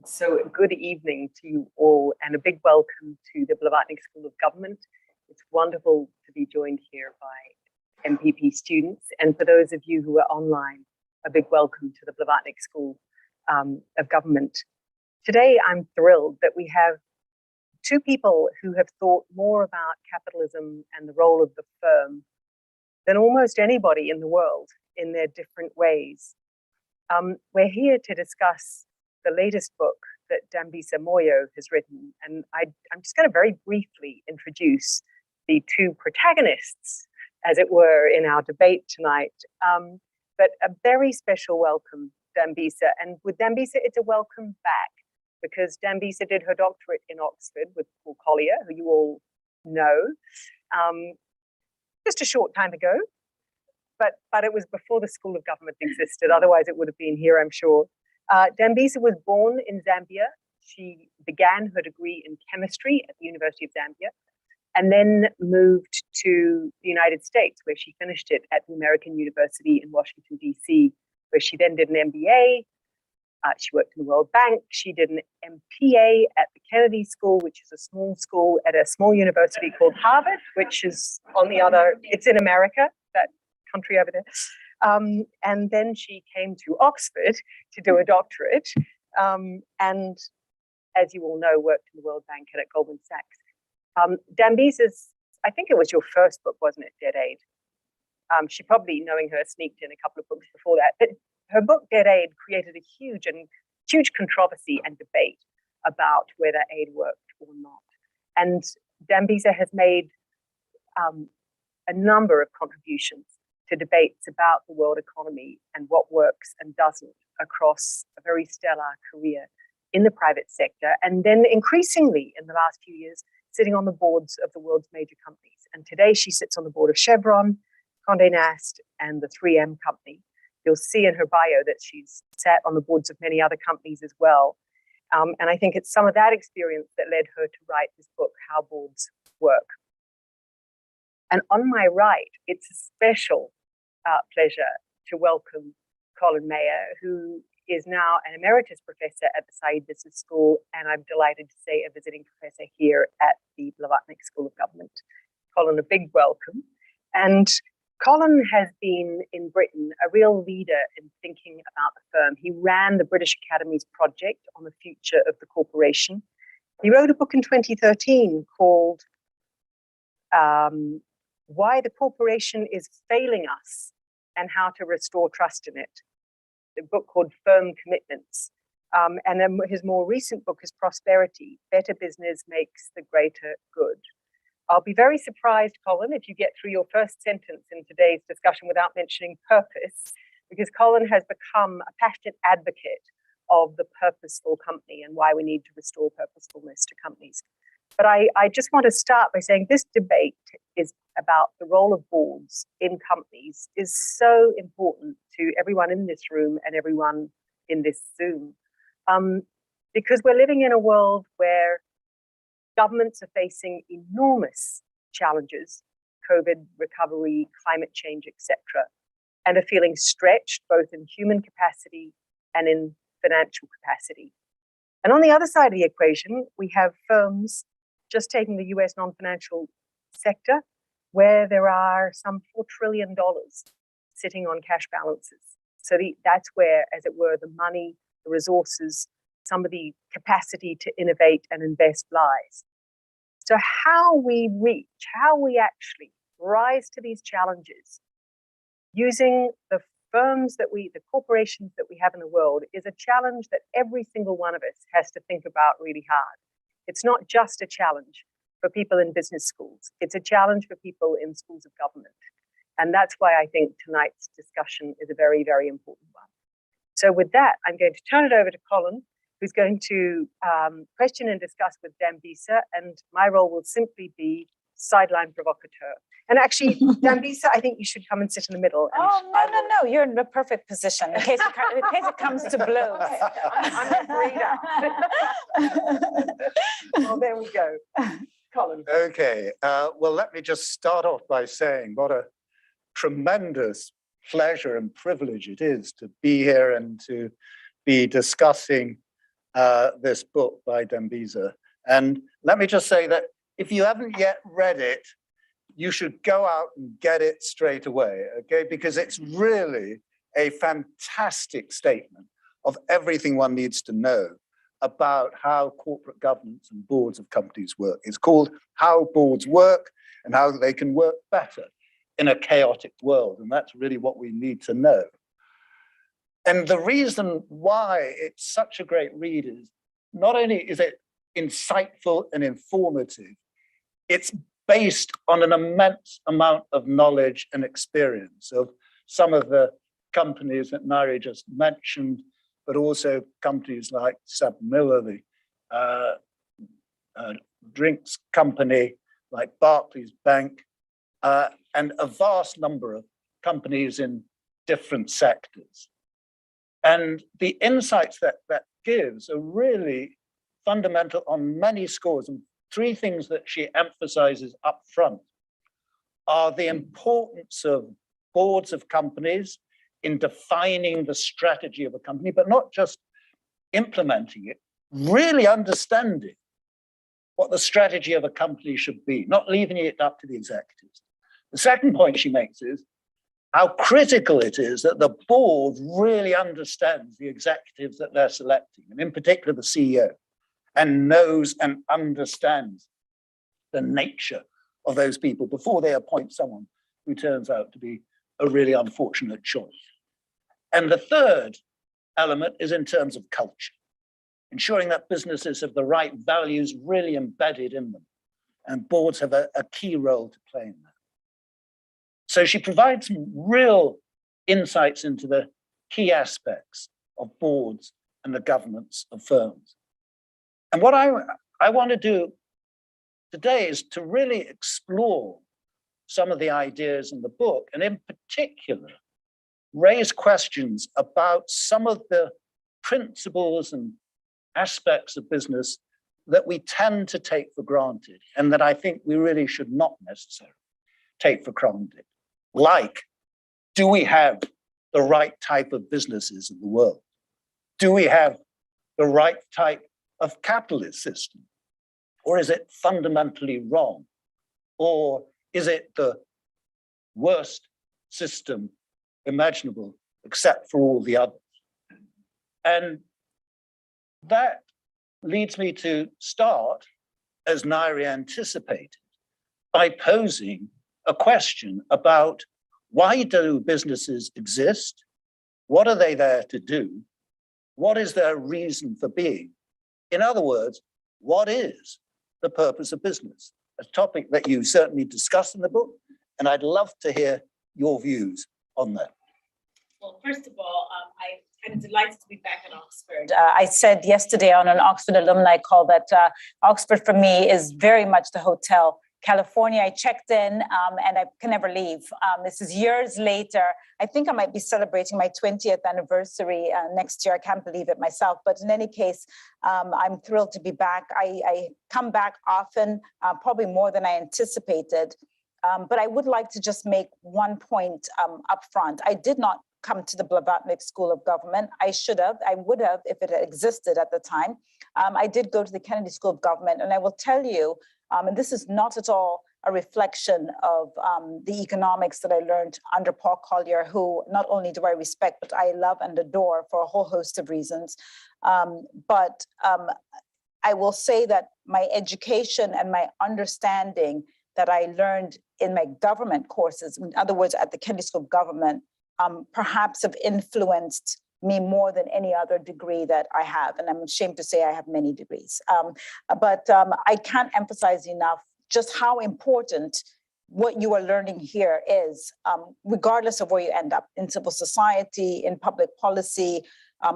So good evening to you all, and a big welcome to the Blavatnik School of Government. It's wonderful to be joined here by MPP students, and for those of you who are online, a big welcome to the Blavatnik School of Government. Today, I'm thrilled that we have two people who have thought more about capitalism and the role of the firm than almost anybody in the world in their different ways. We're here to discuss the latest book that Dambisa Moyo has written, and I'm just going to very briefly introduce the two protagonists, as it were, in our debate tonight. But a very special welcome, Dambisa, and with Dambisa, it's a welcome back, because Dambisa did her doctorate in Oxford with Paul Collier, who you all know, just a short time ago. But it was before the School of Government existed. Otherwise, it would have been here, I'm sure. Dambisa was born in Zambia. She began her degree in chemistry at the University of Zambia, and then moved to the United States, where she finished it at the American University in Washington, D.C., where she then did an MBA. She worked in the World Bank. She did an MPA at the Kennedy School, which is a small school at a small university called Harvard, which is on the other, it's in America, that country over there. And then she came to Oxford to do a doctorate, and as you all know, worked in the World Bank and at Goldman Sachs. Dambisa's, I think it was your first book, wasn't it, Dead Aid? She probably, knowing her, sneaked in a couple of books before that. But her book, Dead Aid, created a huge controversy and debate about whether aid worked or not. And Dambisa has made a number of contributions to debates about the world economy and what works and doesn't across a very stellar career in the private sector, and then increasingly in the last few years, sitting on the boards of the world's major companies. And today she sits on the board of Chevron, Condé Nast, and the 3M company. You'll see in her bio that she's sat on the boards of many other companies as well. And I think it's some of that experience that led her to write this book, How Boards Work. And on my right, it's a special pleasure to welcome Colin Mayer, who is now an emeritus professor at the Said Business School, and I'm delighted to say a visiting professor here at the Blavatnik School of Government. Colin, a big welcome. And Colin has been in Britain a real leader in thinking about the firm. He ran the British Academy's project on the future of the corporation. He wrote a book in 2013 called Why the Corporation is Failing Us and How to Restore Trust in It, a book called Firm Commitments. And then his more recent book is Prosperity, Better Business Makes the Greater Good. I'll be very surprised, Colin, if you get through your first sentence in today's discussion without mentioning purpose, because Colin has become a passionate advocate of the purposeful company and why we need to restore purposefulness to companies. But I just want to start by saying this debate is about the role of boards in companies is so important to everyone in this room and everyone in this Zoom. Because we're living in a world where governments are facing enormous challenges, COVID recovery, climate change, etc., and are feeling stretched both in human capacity and in financial capacity. And on the other side of the equation, we have firms, just taking the US non-financial sector, where there are some $4 trillion sitting on cash balances. So that's where, as it were, the money, the resources, some of the capacity to innovate and invest lies. So how we actually rise to these challenges using the firms the corporations that we have in the world is a challenge that every single one of us has to think about really hard. It's not just a challenge for people in business schools. It's a challenge for people in schools of government. And that's why I think tonight's discussion is a very, very important one. So with that, I'm going to turn it over to Colin, who's going to question and discuss with Dambisa, and my role will simply be sideline provocateur. And actually, Dambisa, I think you should come and sit in the middle. No, you're in the perfect position in case it comes to blows. I'm a breeder. Well, there we go. Colin. Okay, well, let me just start off by saying what a tremendous pleasure and privilege it is to be here and to be discussing this book by Dambisa. And let me just say that if you haven't yet read it, you should go out and get it straight away, okay? Because it's really a fantastic statement of everything one needs to know about how corporate governance and boards of companies work. It's called How Boards Work and How They Can Work Better in a Chaotic World. And that's really what we need to know. And the reason why it's such a great read is not only is it insightful and informative, it's based on an immense amount of knowledge and experience of some of the companies that Ngaire just mentioned, but also companies like Sab Miller, the drinks company, like Barclays Bank, and a vast number of companies in different sectors. And the insights that gives are really fundamental on many scores. And three things that she emphasizes up front are the importance of boards of companies in defining the strategy of a company, but not just implementing it, really understanding what the strategy of a company should be, not leaving it up to the executives. The second point she makes is how critical it is that the board really understands the executives that they're selecting, and in particular the CEO, and knows and understands the nature of those people before they appoint someone who turns out to be a really unfortunate choice. And the third element is in terms of culture, ensuring that businesses have the right values really embedded in them, and boards have a key role to play in that. So she provides some real insights into the key aspects of boards and the governance of firms. And what I want to do today is to really explore some of the ideas in the book, and in particular, raise questions about some of the principles and aspects of business that we tend to take for granted, and that I think we really should not necessarily take for granted. Like, do we have the right type of businesses in the world? Do we have the right type of capitalist system? Or is it fundamentally wrong? Or is it the worst system imaginable, except for all the others? And that leads me to start, as Ngaire anticipated, by posing a question about why do businesses exist? What are they there to do? What is their reason for being? In other words, what is the purpose of business? A topic that you certainly discuss in the book, and I'd love to hear your views on that. Well, first of all, I'm delighted to be back in Oxford. I said yesterday on an Oxford alumni call that Oxford for me is very much the Hotel California. I checked in and I can never leave. This is years later. I think I might be celebrating my 20th anniversary next year. I can't believe it myself. But in any case, I'm thrilled to be back. I come back often, probably more than I anticipated. But I would like to just make one point up front. I did not come to the Blavatnik School of Government. I would have if it had existed at the time. I did go to the Kennedy School of Government, and I will tell you, and this is not at all a reflection of the economics that I learned under Paul Collier, who not only do I respect, but I love and adore for a whole host of reasons. But I will say that my education and my understanding that I learned in my government courses, in other words, at the Kennedy School of Government, perhaps have influenced me more than any other degree that I have. And I'm ashamed to say I have many degrees. But I can't emphasize enough just how important what you are learning here is, regardless of where you end up, in civil society, in public policy,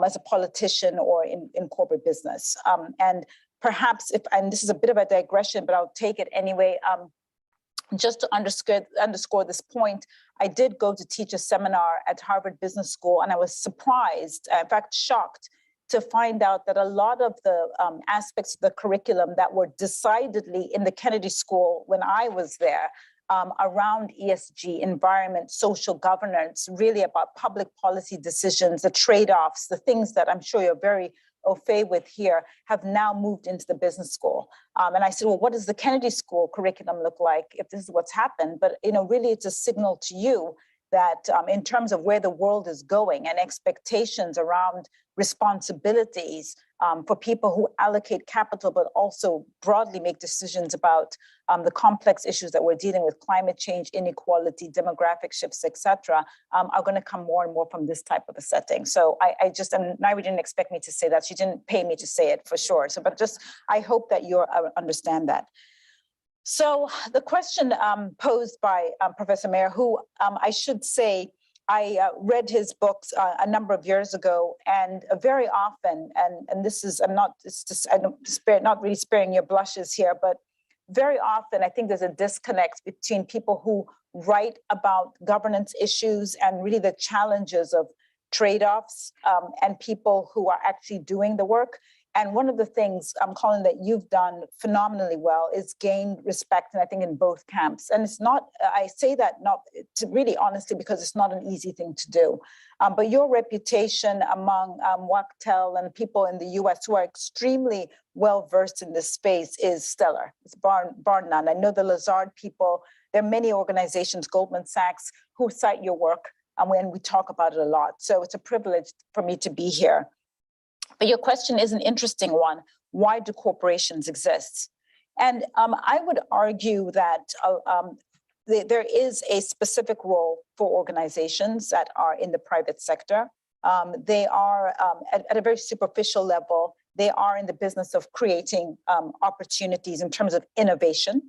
as a politician, or in corporate business. And perhaps, and this is a bit of a digression, but I'll take it anyway, just to underscore this point, I did go to teach a seminar at Harvard Business School, and I was surprised, in fact, shocked, to find out that a lot of the aspects of the curriculum that were decidedly in the Kennedy School when I was there, around ESG, environment, social governance, really about public policy decisions, the trade-offs, the things that I'm sure you're very au fait with here have now moved into the business school. And I said, well, what does the Kennedy School curriculum look like if this is what's happened? But really, it's a signal to you that in terms of where the world is going and expectations around responsibilities for people who allocate capital, but also broadly make decisions about the complex issues that we're dealing with, climate change, inequality, demographic shifts, etc., are going to come more and more from this type of a setting. So I just, and Ngaire didn't expect me to say that. She didn't pay me to say it for sure. So, but just, I hope that you understand that. So the question posed by Professor Mayer, who I should say, I read his books a number of years ago, and very often, and this is, I'm not really sparing your blushes here, but very often I think there's a disconnect between people who write about governance issues and really the challenges of trade-offs and people who are actually doing the work. And one of the things, Colin, that you've done phenomenally well is gain respect, and I think in both camps. And it's not, I say that not really honestly, because it's not an easy thing to do. But your reputation among Wachtell and people in the US who are extremely well-versed in this space is stellar. It's bar none. I know the Lazard people, there are many organizations, Goldman Sachs, who cite your work, and we talk about it a lot. So it's a privilege for me to be here. But your question is an interesting one. Why do corporations exist? And I would argue that there is a specific role for organizations that are in the private sector. They are, at a very superficial level, they are in the business of creating opportunities in terms of innovation.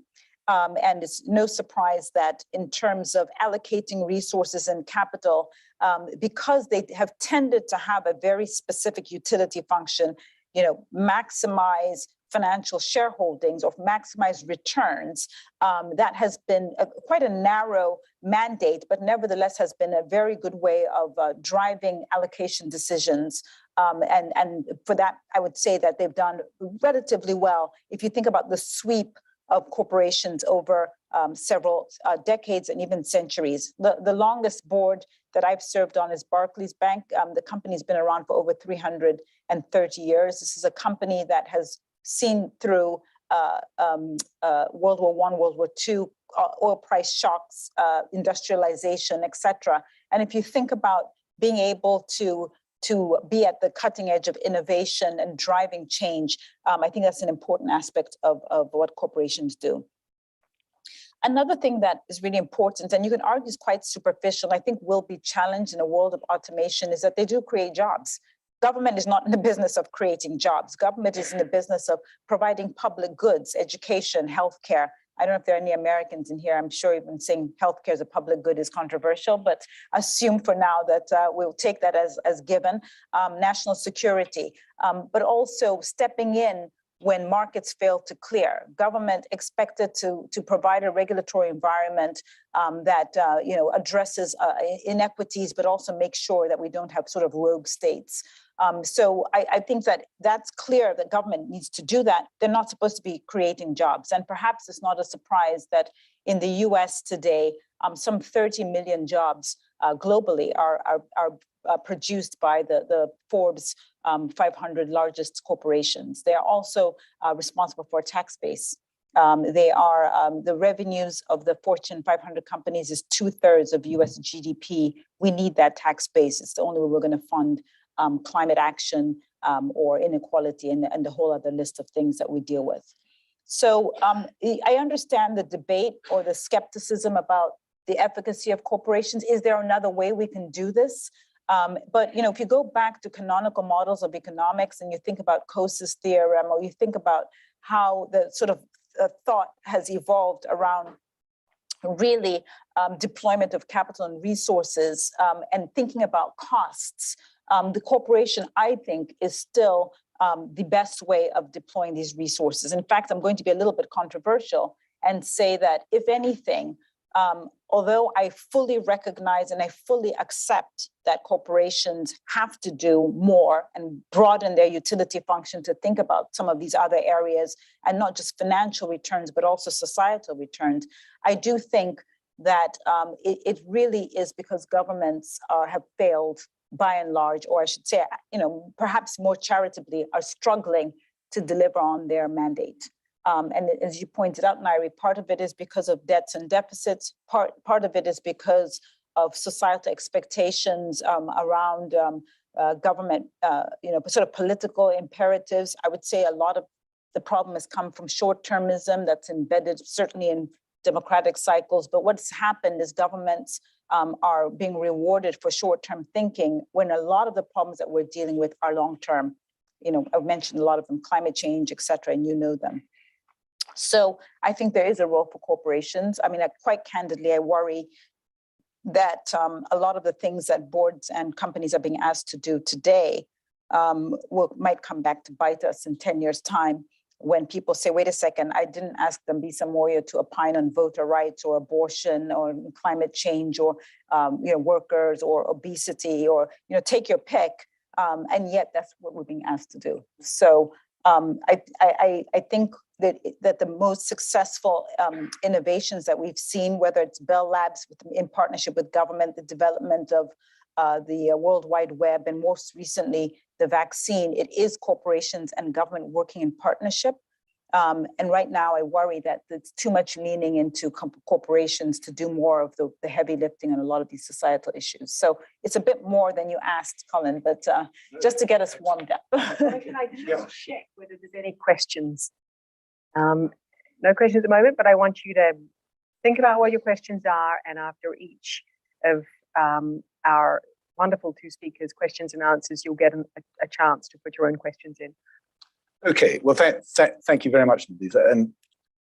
And it's no surprise that in terms of allocating resources and capital, because they have tended to have a very specific utility function, maximize financial shareholdings or maximize returns, that has been quite a narrow mandate, but nevertheless has been a very good way of driving allocation decisions. And for that, I would say that they've done relatively well. If you think about the sweep of corporations over several decades and even centuries. The longest board that I've served on is Barclays Bank. The company's been around for over 330 years. This is a company that has seen through World War I, World War II, oil price shocks, industrialization, etc. And if you think about being able to be at the cutting edge of innovation and driving change, I think that's an important aspect of what corporations do. Another thing that is really important, and you can argue is quite superficial, I think will be challenged in a world of automation, is that they do create jobs. Government is not in the business of creating jobs. Government is in the business of providing public goods, education, healthcare. I don't know if there are any Americans in here. I'm sure even saying healthcare as a public good is controversial, but assume for now that we'll take that as given. National security, but also stepping in when markets fail to clear. Government expected to provide a regulatory environment that addresses inequities, but also make sure that we don't have sort of rogue states. So I think that that's clear that government needs to do that. They're not supposed to be creating jobs. And perhaps it's not a surprise that in the US today, some 30 million jobs globally are produced by the Forbes 500 largest corporations. They are also responsible for a tax base. They are the revenues of the Fortune 500 companies is 2/3 of US GDP. We need that tax base. It's the only way we're going to fund climate action or inequality and the whole other list of things that we deal with. So I understand the debate or the skepticism about the efficacy of corporations. Is there another way we can do this? But if you go back to canonical models of economics and you think about Coase's theorem, or you think about how the sort of thought has evolved around really deployment of capital and resources and thinking about costs, the corporation, I think, is still the best way of deploying these resources. In fact, I'm going to be a little bit controversial and say that, if anything, although I fully recognize and I fully accept that corporations have to do more and broaden their utility function to think about some of these other areas, and not just financial returns, but also societal returns, I do think that it really is because governments have failed by and large, or I should say, perhaps more charitably, are struggling to deliver on their mandate. And as you pointed out, Ngaire, part of it is because of debts and deficits. Part of it is because of societal expectations around government, sort of political imperatives. I would say a lot of the problem has come from short-termism that's embedded certainly in democratic cycles. But what's happened is governments are being rewarded for short-term thinking when a lot of the problems that we're dealing with are long-term. I've mentioned a lot of them, climate change, et cetera, and you know them. So I think there is a role for corporations. I mean, quite candidly, I worry that a lot of the things that boards and companies are being asked to do today might come back to bite us in 10 years' time when people say, wait a second, I didn't ask Dambisa Moyo to opine on voter rights or abortion or climate change or workers or obesity or take your pick, and yet that's what we're being asked to do. So I think that the most successful innovations that we've seen, whether it's Bell Labs in partnership with government, the development of the World Wide Web, and most recently the vaccine, it is corporations and government working in partnership. And right now I worry that there's too much leaning into corporations to do more of the heavy lifting on a lot of these societal issues. So it's a bit more than you asked, Colin, but just to get us warmed up. Can I just check whether there's any questions? No questions at the moment, but I want you to think about what your questions are, and after each of our wonderful two speakers' questions and answers, you'll get a chance to put your own questions in. Okay, well, thank you very much, Dambisa. And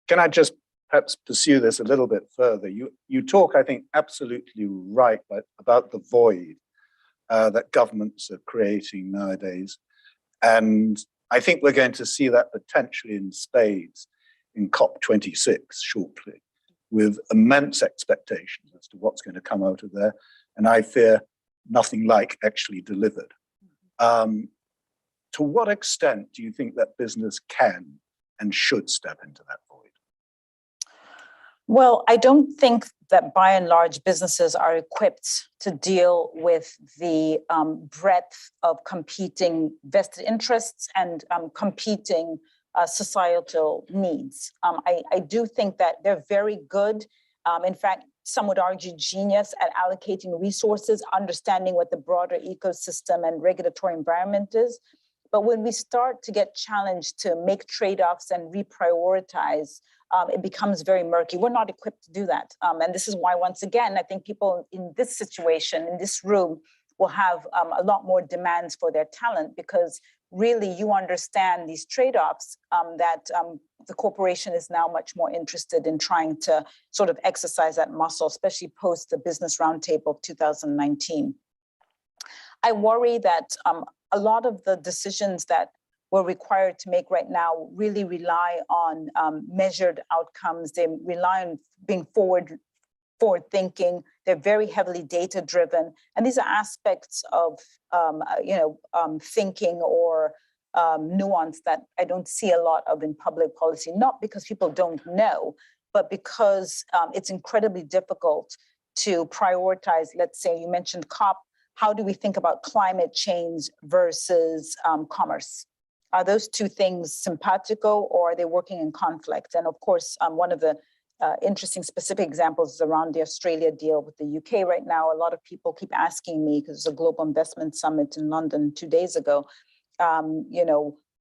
can I just perhaps pursue this a little bit further? You talk, I think, absolutely right about the void that governments are creating nowadays. And I think we're going to see that potentially in spades in COP26 shortly, with immense expectations as to what's going to come out of there. And I fear nothing like actually delivered. To what extent do you think that business can and should step into that void? Well, I don't think that by and large businesses are equipped to deal with the breadth of competing vested interests and competing societal needs. I do think that they're very good, in fact, some would argue genius at allocating resources, understanding what the broader ecosystem and regulatory environment is. But when we start to get challenged to make trade-offs and reprioritize, it becomes very murky. We're not equipped to do that. And this is why, once again, I think people in this situation, in this room, will have a lot more demands for their talent, because really you understand these trade-offs that the corporation is now much more interested in trying to sort of exercise that muscle, especially post the Business Roundtable of 2019. I worry that a lot of the decisions that we're required to make right now really rely on measured outcomes. They rely on being forward thinking. They're very heavily data driven. And these are aspects of thinking or nuance that I don't see a lot of in public policy, not because people don't know, but because it's incredibly difficult to prioritize. Let's say you mentioned COP. How do we think about climate change versus commerce? Are those two things simpatico, or are they working in conflict? And of course, one of the interesting specific examples is around the Australia deal with the UK right now. A lot of people keep asking me, because there's a global investment summit in London 2 days ago,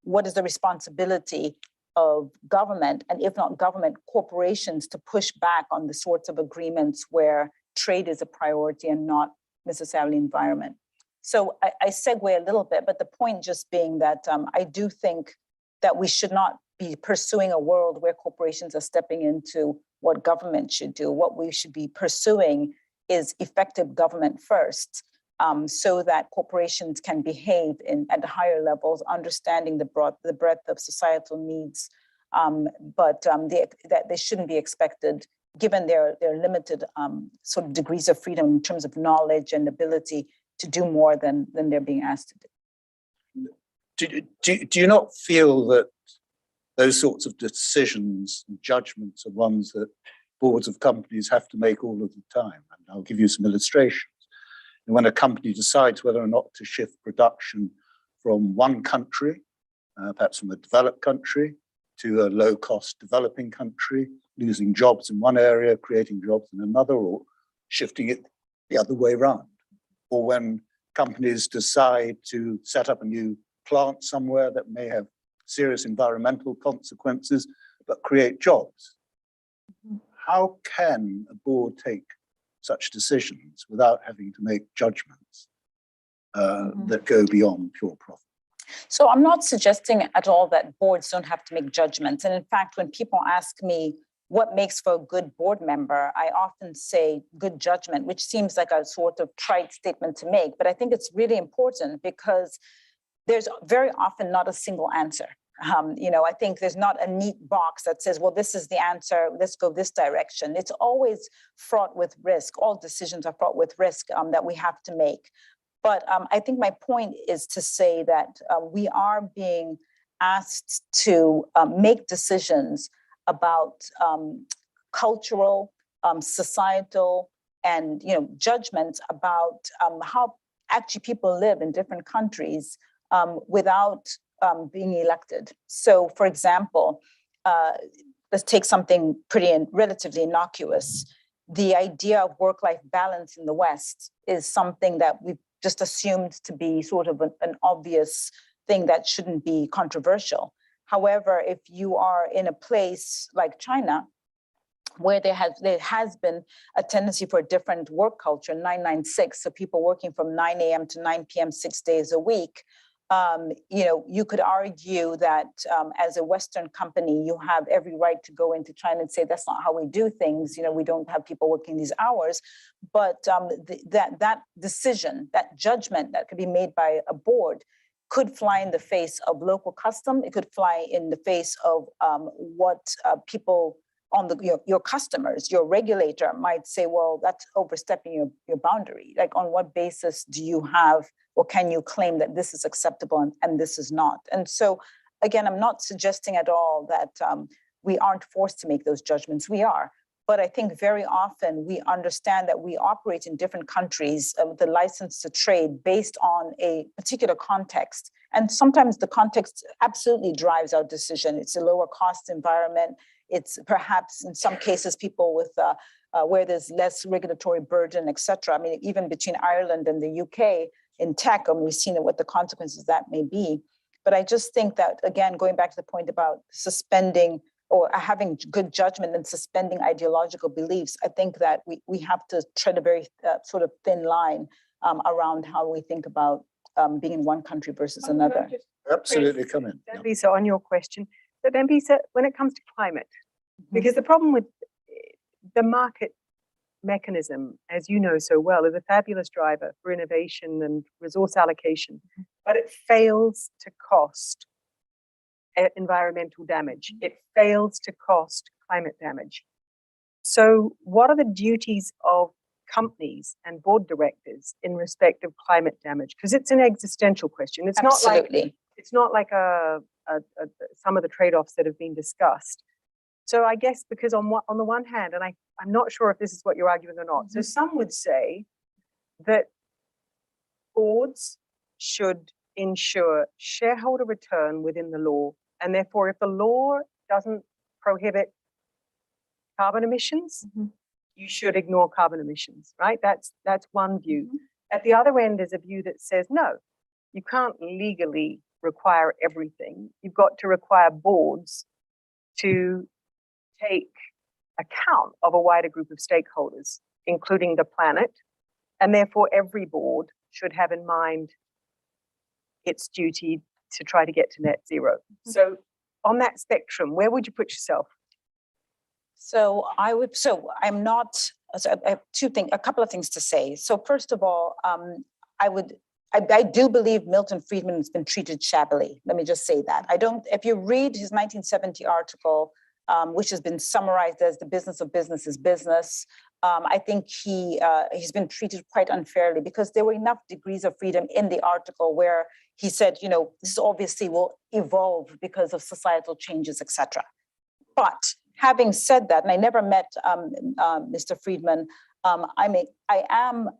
what is the responsibility of government, and if not government, corporations, to push back on the sorts of agreements where trade is a priority and not necessarily environment. So I segue a little bit, but the point just being that I do think that we should not be pursuing a world where corporations are stepping into what government should do. What we should be pursuing is effective government first, so that corporations can behave at higher levels, understanding the breadth of societal needs, but that they shouldn't be expected, given their limited sort of degrees of freedom in terms of knowledge and ability, to do more than they're being asked to do. Do you not feel that those sorts of decisions and judgments are ones that boards of companies have to make all of the time? And I'll give you some illustrations. And when a company decides whether or not to shift production from one country, perhaps from a developed country, to a low-cost developing country, losing jobs in one area, creating jobs in another, or shifting it the other way around. Or when companies decide to set up a new plant somewhere that may have serious environmental consequences, but create jobs. How can a board take such decisions without having to make judgments that go beyond pure profit? So I'm not suggesting at all that boards don't have to make judgments. And in fact, when people ask me what makes for a good board member, I often say good judgment, which seems like a sort of trite statement to make. But I think it's really important because there's very often not a single answer. I think there's not a neat box that says, well, this is the answer, let's go this direction. It's always fraught with risk. All decisions are fraught with risk that we have to make. But I think my point is to say that we are being asked to make decisions about cultural, societal, and judgments about how actually people live in different countries without being elected. So, for example, let's take something pretty and relatively innocuous. The idea of work-life balance in the West is something that we've just assumed to be sort of an obvious thing that shouldn't be controversial. However, if you are in a place like China, where there has been a tendency for a different work culture, 996, so people working from 9 a.m. to 9 p.m. 6 days a week, you could argue that as a Western company, you have every right to go into China and say, that's not how we do things. We don't have people working these hours. But that decision, that judgment that could be made by a board could fly in the face of local custom. It could fly in the face of what people on your customers, your regulator might say, well, that's overstepping your boundary. Like, on what basis do you have, or can you claim that this is acceptable and this is not? And so, again, I'm not suggesting at all that we aren't forced to make those judgments. We are. But I think very often we understand that we operate in different countries with the license to trade based on a particular context. And sometimes the context absolutely drives our decision. It's a lower cost environment. It's perhaps in some cases people with where there's less regulatory burden, et cetera. I mean, even between Ireland and the UK in tech, we've seen what the consequences of that may be. But I just think that, again, going back to the point about suspending or having good judgment and suspending ideological beliefs, I think that we have to tread a very sort of thin line around how we think about being in one country versus another. Absolutely, come in. Dambisa, on your question. So Dambisa, when it comes to climate, because the problem with the market mechanism, as you know so well, is a fabulous driver for innovation and resource allocation, but it fails to cost environmental damage. It fails to cost climate damage. So what are the duties of companies and board directors in respect of climate damage? Because it's an existential question. It's Absolutely. not like some of the trade-offs that have been discussed. So I guess because on the one hand, and I'm not sure if this is what you're arguing or not, so some would say that boards should ensure shareholder return within the law, and therefore if the law doesn't prohibit carbon emissions, you should ignore carbon emissions, right? That's one view. At the other end is a view that says, no, you can't legally require everything. You've got to require boards to take account of a wider group of stakeholders, including the planet, and therefore every board should have in mind its duty to try to get to net zero. So on that spectrum, where would you put yourself? I have a couple of things to say. So first of all, I do believe Milton Friedman has been treated shabbily. Let me just say that. If you read his 1970 article, which has been summarized as the business of business is business, I think he's been treated quite unfairly, because there were enough degrees of freedom in the article where he said, this obviously will evolve because of societal changes, etc. But having said that, and I never met Mr. Friedman, I am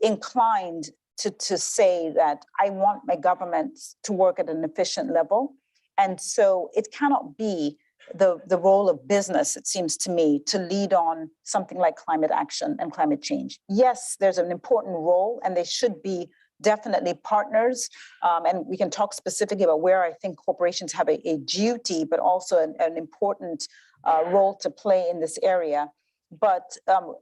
inclined to say that I want my government to work at an efficient level. And so it cannot be the role of business, it seems to me, to lead on something like climate action and climate change. Yes, there's an important role, and they should be definitely partners. And we can talk specifically about where I think corporations have a duty, but also an important role to play in this area. But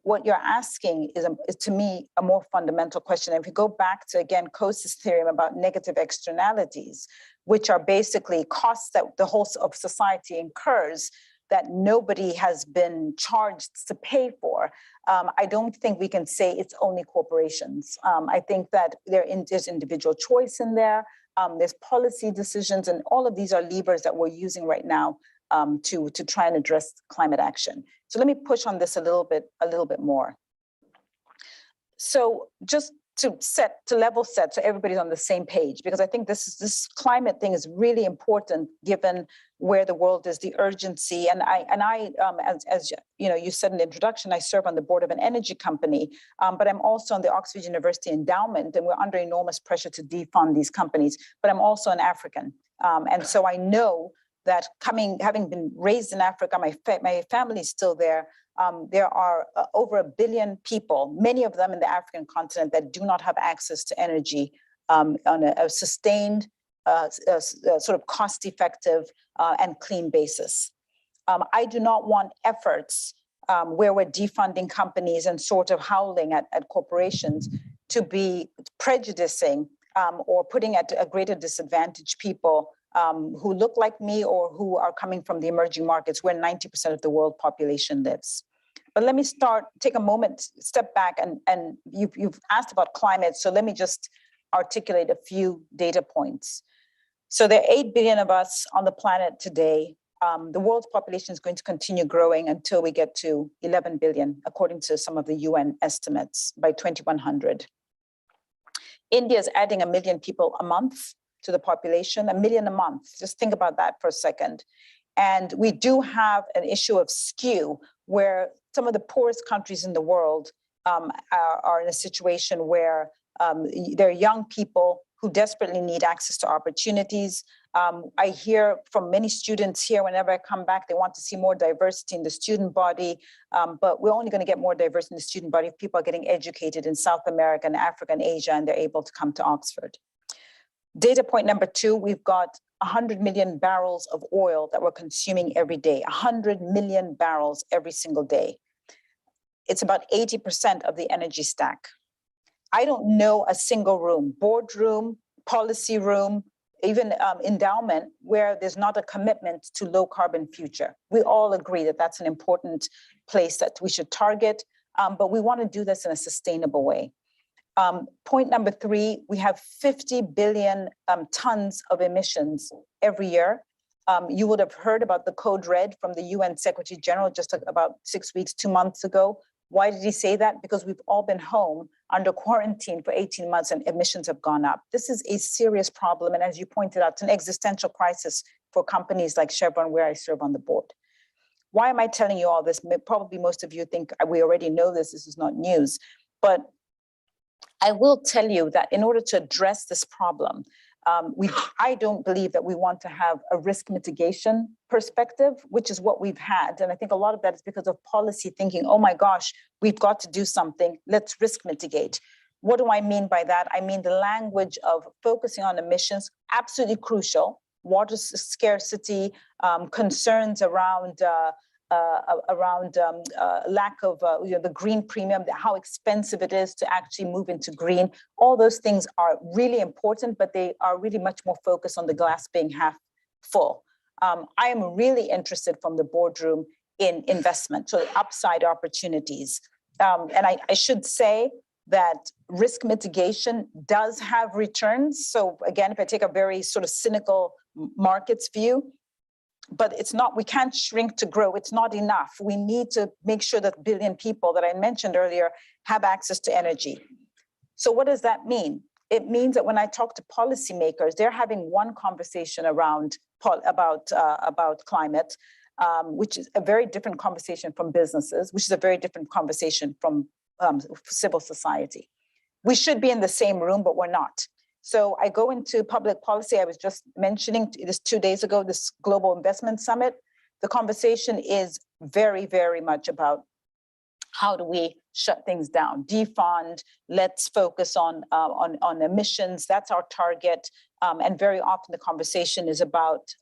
what you're asking is to me, a more fundamental question. And if you go back to, again, Coase's theorem about negative externalities, which are basically costs that the whole of society incurs that nobody has been charged to pay for, I don't think we can say it's only corporations. I think that there's individual choice in there, there's policy decisions, and all of these are levers that we're using right now to try and address climate action. So let me push on this a little bit more. So just to level set so everybody's on the same page, because I think this climate thing is really important given where the world is, the urgency. And I as you know, you said in the introduction, I serve on the board of an energy company, but I'm also on the Oxford University Endowment, and we're under enormous pressure to defund these companies. But I'm also an African, and so I know that having been raised in Africa, my family is still there. There are over 1 billion people, many of them in the African continent, that do not have access to energy on a sustained, sort of cost-effective and clean basis. I do not want efforts where we're defunding companies and sort of howling at corporations to be prejudicing or putting at a greater disadvantage people who look like me or who are coming from the emerging markets where 90% of the world population lives. But let me take a moment, step back, and you've asked about climate, so let me just articulate a few data points. So there are 8 billion of us on the planet today. The world's population is going to continue growing until we get to 11 billion, according to some of the UN estimates, by 2100. India is adding 1 million people a month to the population, 1 million a month. Just think about that for a second. And we do have an issue of skew where some of the poorest countries in the world are in a situation where there are young people who desperately need access to opportunities. I hear from many students here, whenever I come back, they want to see more diversity in the student body, but we're only going to get more diversity in the student body if people are getting educated in South America and Africa and Asia, and they're able to come to Oxford. Data point number 2, we've got 100 million barrels of oil that we're consuming every day, 100 million barrels every single day. It's about 80% of the energy stack. I don't know a single room, boardroom, policy room, even endowment, where there's not a commitment to low carbon future. We all agree that that's an important place that we should target, but we want to do this in a sustainable way. Point number 3, we have 50 billion tons of emissions every year. You would have heard about the Code Red from the UN Secretary General just about 2 months ago. Why did he say that? Because we've all been home under quarantine for 18 months and emissions have gone up. This is a serious problem. And as you pointed out, it's an existential crisis for companies like Chevron, where I serve on the board. Why am I telling you all this? Probably most of you think we already know this. This is not news. But I will tell you that in order to address this problem, I don't believe that we want to have a risk mitigation perspective, which is what we've had. And I think a lot of that is because of policy thinking, oh my gosh, we've got to do something, let's risk mitigate. What do I mean by that? I mean the language of focusing on emissions, absolutely crucial, water scarcity, concerns around lack of the green premium, how expensive it is to actually move into green. All those things are really important, but they are really much more focused on the glass being half full. I am really interested from the boardroom in investment, so upside opportunities. And I should say that risk mitigation does have returns. So again, if I take a very sort of cynical markets view, but it's not, we can't shrink to grow. It's not enough. We need to make sure that 1 billion people that I mentioned earlier have access to energy. So what does that mean? It means that when I talk to policymakers, they're having one conversation about climate, which is a very different conversation from businesses, which is a very different conversation from civil society. we should be in the same room, but we're not. So I go into public policy. I was just mentioning this 2 days ago, this Global Investment Summit. The conversation is very, very much about how do we shut things down, defund, let's focus on emissions, that's our target. And very often the conversation is about,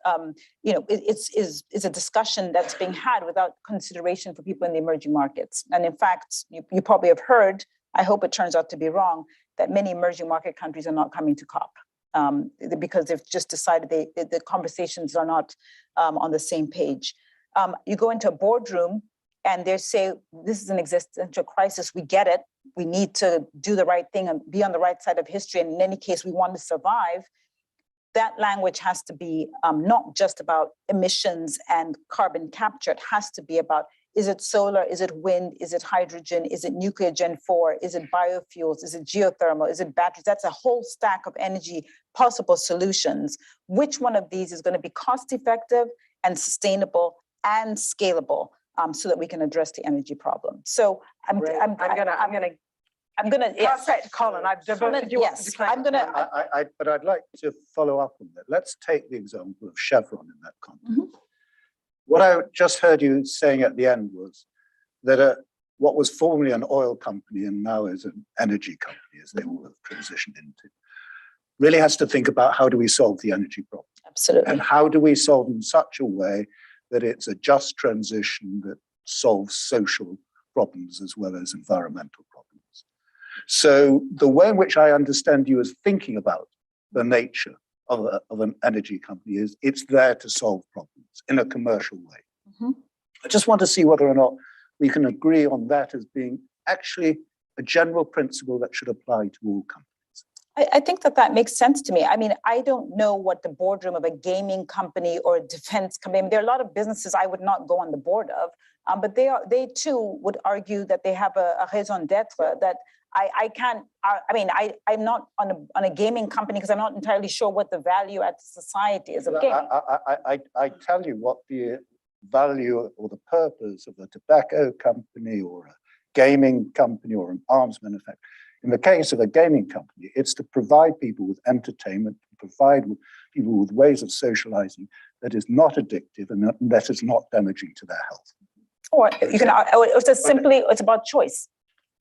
it's a discussion that's being had without consideration for people in the emerging markets. And in fact, you probably have heard, I hope it turns out to be wrong, that many emerging market countries are not coming to COP because they've just decided the conversations are not on the same page. You go into a boardroom and they say, this is an existential crisis, we get it, we need to do the right thing and be on the right side of history, and in any case, we want to survive. That language has to be not just about emissions and carbon capture, it has to be about, is it solar, is it wind, is it hydrogen, is it nuclear Gen 4, is it biofuels, is it geothermal, is it batteries? That's a whole stack of energy possible solutions. Which one of these is going to be cost effective and sustainable and scalable? So that we can address the energy problem. So I'm gonna pass that to Colin. I've diverted you. Yes, I'm gonna. But I'd like to follow up on that. Let's take the example of Chevron in that context. Mm-hmm. What I just heard you saying at the end was that what was formerly an oil company and now is an energy company, as they all have transitioned into, really has to think about how do we solve the energy problem. Absolutely. And how do we solve in such a way that it's a just transition that solves social problems as well as environmental problems. So the way in which I understand you as thinking about the nature of an energy company is it's there to solve problems in a commercial way. Mm-hmm. I just want to see whether or not we can agree on that as being actually a general principle that should apply to all companies. I think that makes sense to me. I mean, I don't know what the boardroom of a gaming company or a defense company, I mean, there are a lot of businesses I would not go on the board of, but they too would argue that they have a raison d'etre that I can't, I'm not on a gaming company because I'm not entirely sure what the value at society is of gaming. I tell you what the value or the purpose of a tobacco company or a gaming company or an arms manufacturer. In the case of a gaming company, it's to provide people with entertainment, to provide people with ways of socializing that is not addictive and that is not damaging to their health. Or you can, it's just simply, it's about choice.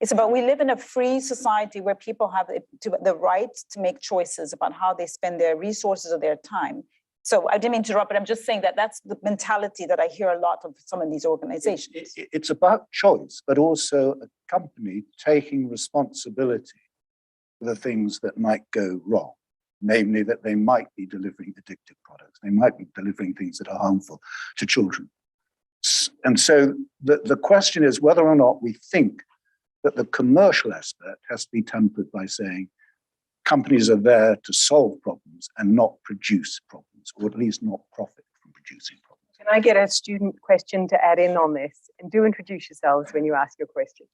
It's about, we live in a free society where people have the right to make choices about how they spend their resources or their time. So I didn't mean to interrupt, but I'm just saying that that's the mentality that I hear a lot of some of these organizations. It's about choice, but also a company taking responsibility for the things that might go wrong, namely that they might be delivering addictive products. They might be delivering things that are harmful to children. And so the question is whether or not we think that the commercial aspect has to be tempered by saying companies are there to solve problems and not produce problems, or at least not profit from producing problems. Can I get a student question to add in on this? And do introduce yourselves when you ask your question.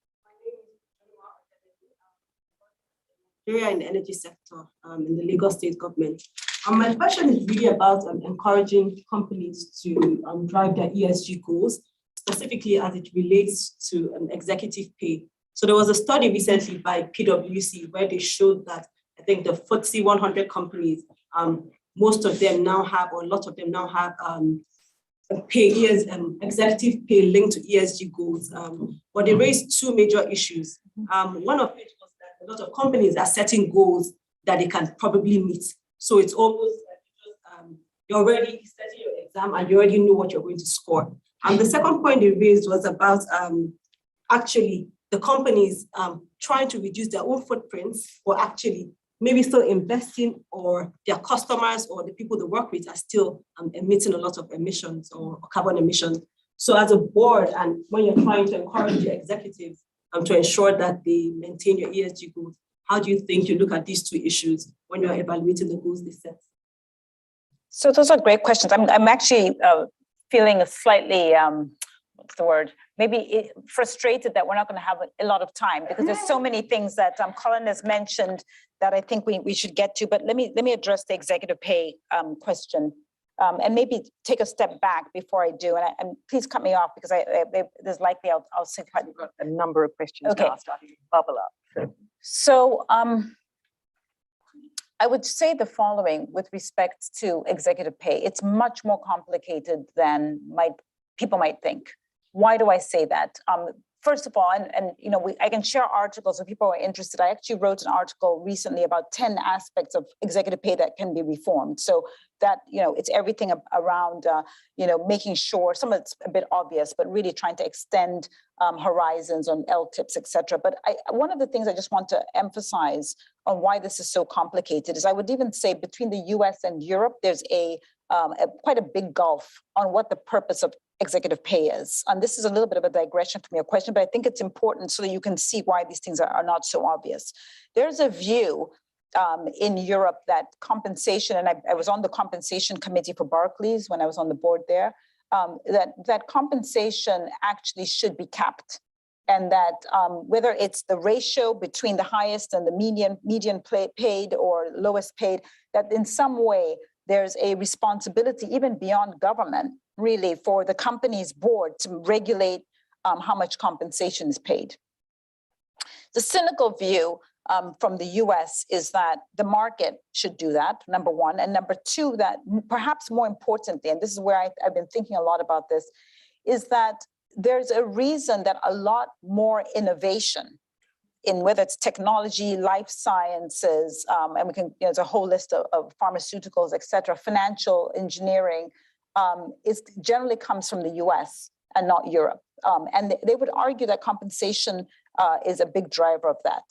In the energy sector in the Lagos state government. My question is really about encouraging companies to drive their ESG goals, specifically as it relates to executive pay. So there was a study recently by PwC where they showed that I think the FTSE 100 companies, most of them now have, or a lot of them now have executive pay linked to ESG goals. But they raised two major issues. One of which was that a lot of companies are setting goals that they can probably meet. So it's almost like you're already setting your exam and you already know what you're going to score. And the second point they raised was about actually the companies trying to reduce their own footprints, or actually maybe still investing, or their customers or the people they work with are still emitting a lot of emissions or carbon emissions. So as a board, and when you're trying to encourage the executives to ensure that they maintain your ESG goals, how do you think you look at these two issues when you're evaluating the goals they set? So those are great questions. I'm actually feeling a slightly, what's the word? Maybe frustrated that we're not going to have a lot of time, because there's so many things that Colin has mentioned that I think we should get to. But let me address the executive pay question, and maybe take a step back before I do. And please cut me off, because there's likely I'll say quite a number of questions okay. now starting to bubble up. So. So I would say the following with respect to executive pay. It's much more complicated than people might think. Why do I say that? First of all, and you know, I can share articles if people are interested. I actually wrote an article recently about 10 aspects of executive pay that can be reformed. So that, you know, it's everything around, you know, making sure, some of it's a bit obvious, but really trying to extend horizons on LTIPs, et cetera. But one of the things I just want to emphasize on why this is so complicated is I would even say between the US and Europe, there's quite a big gulf on what the purpose of executive pay is. And this is a little bit of a digression from your question, but I think it's important so that you can see why these things are not so obvious. There's a view in Europe that compensation, and I was on the compensation committee for Barclays when I was on the board there, that compensation actually should be capped. And that whether it's the ratio between the highest and the median paid or lowest paid, that in some way there's a responsibility even beyond government, really, for the company's board to regulate how much compensation is paid. The cynical view from the US is that the market should do that, number one. And number two, that perhaps more importantly, and this is where I've been thinking a lot about this, is that there's a reason that a lot more innovation in whether it's technology, life sciences, and we can, you know, there's a whole list of pharmaceuticals, et cetera, financial engineering, is generally comes from the US and not Europe. And they would argue that compensation is a big driver of that.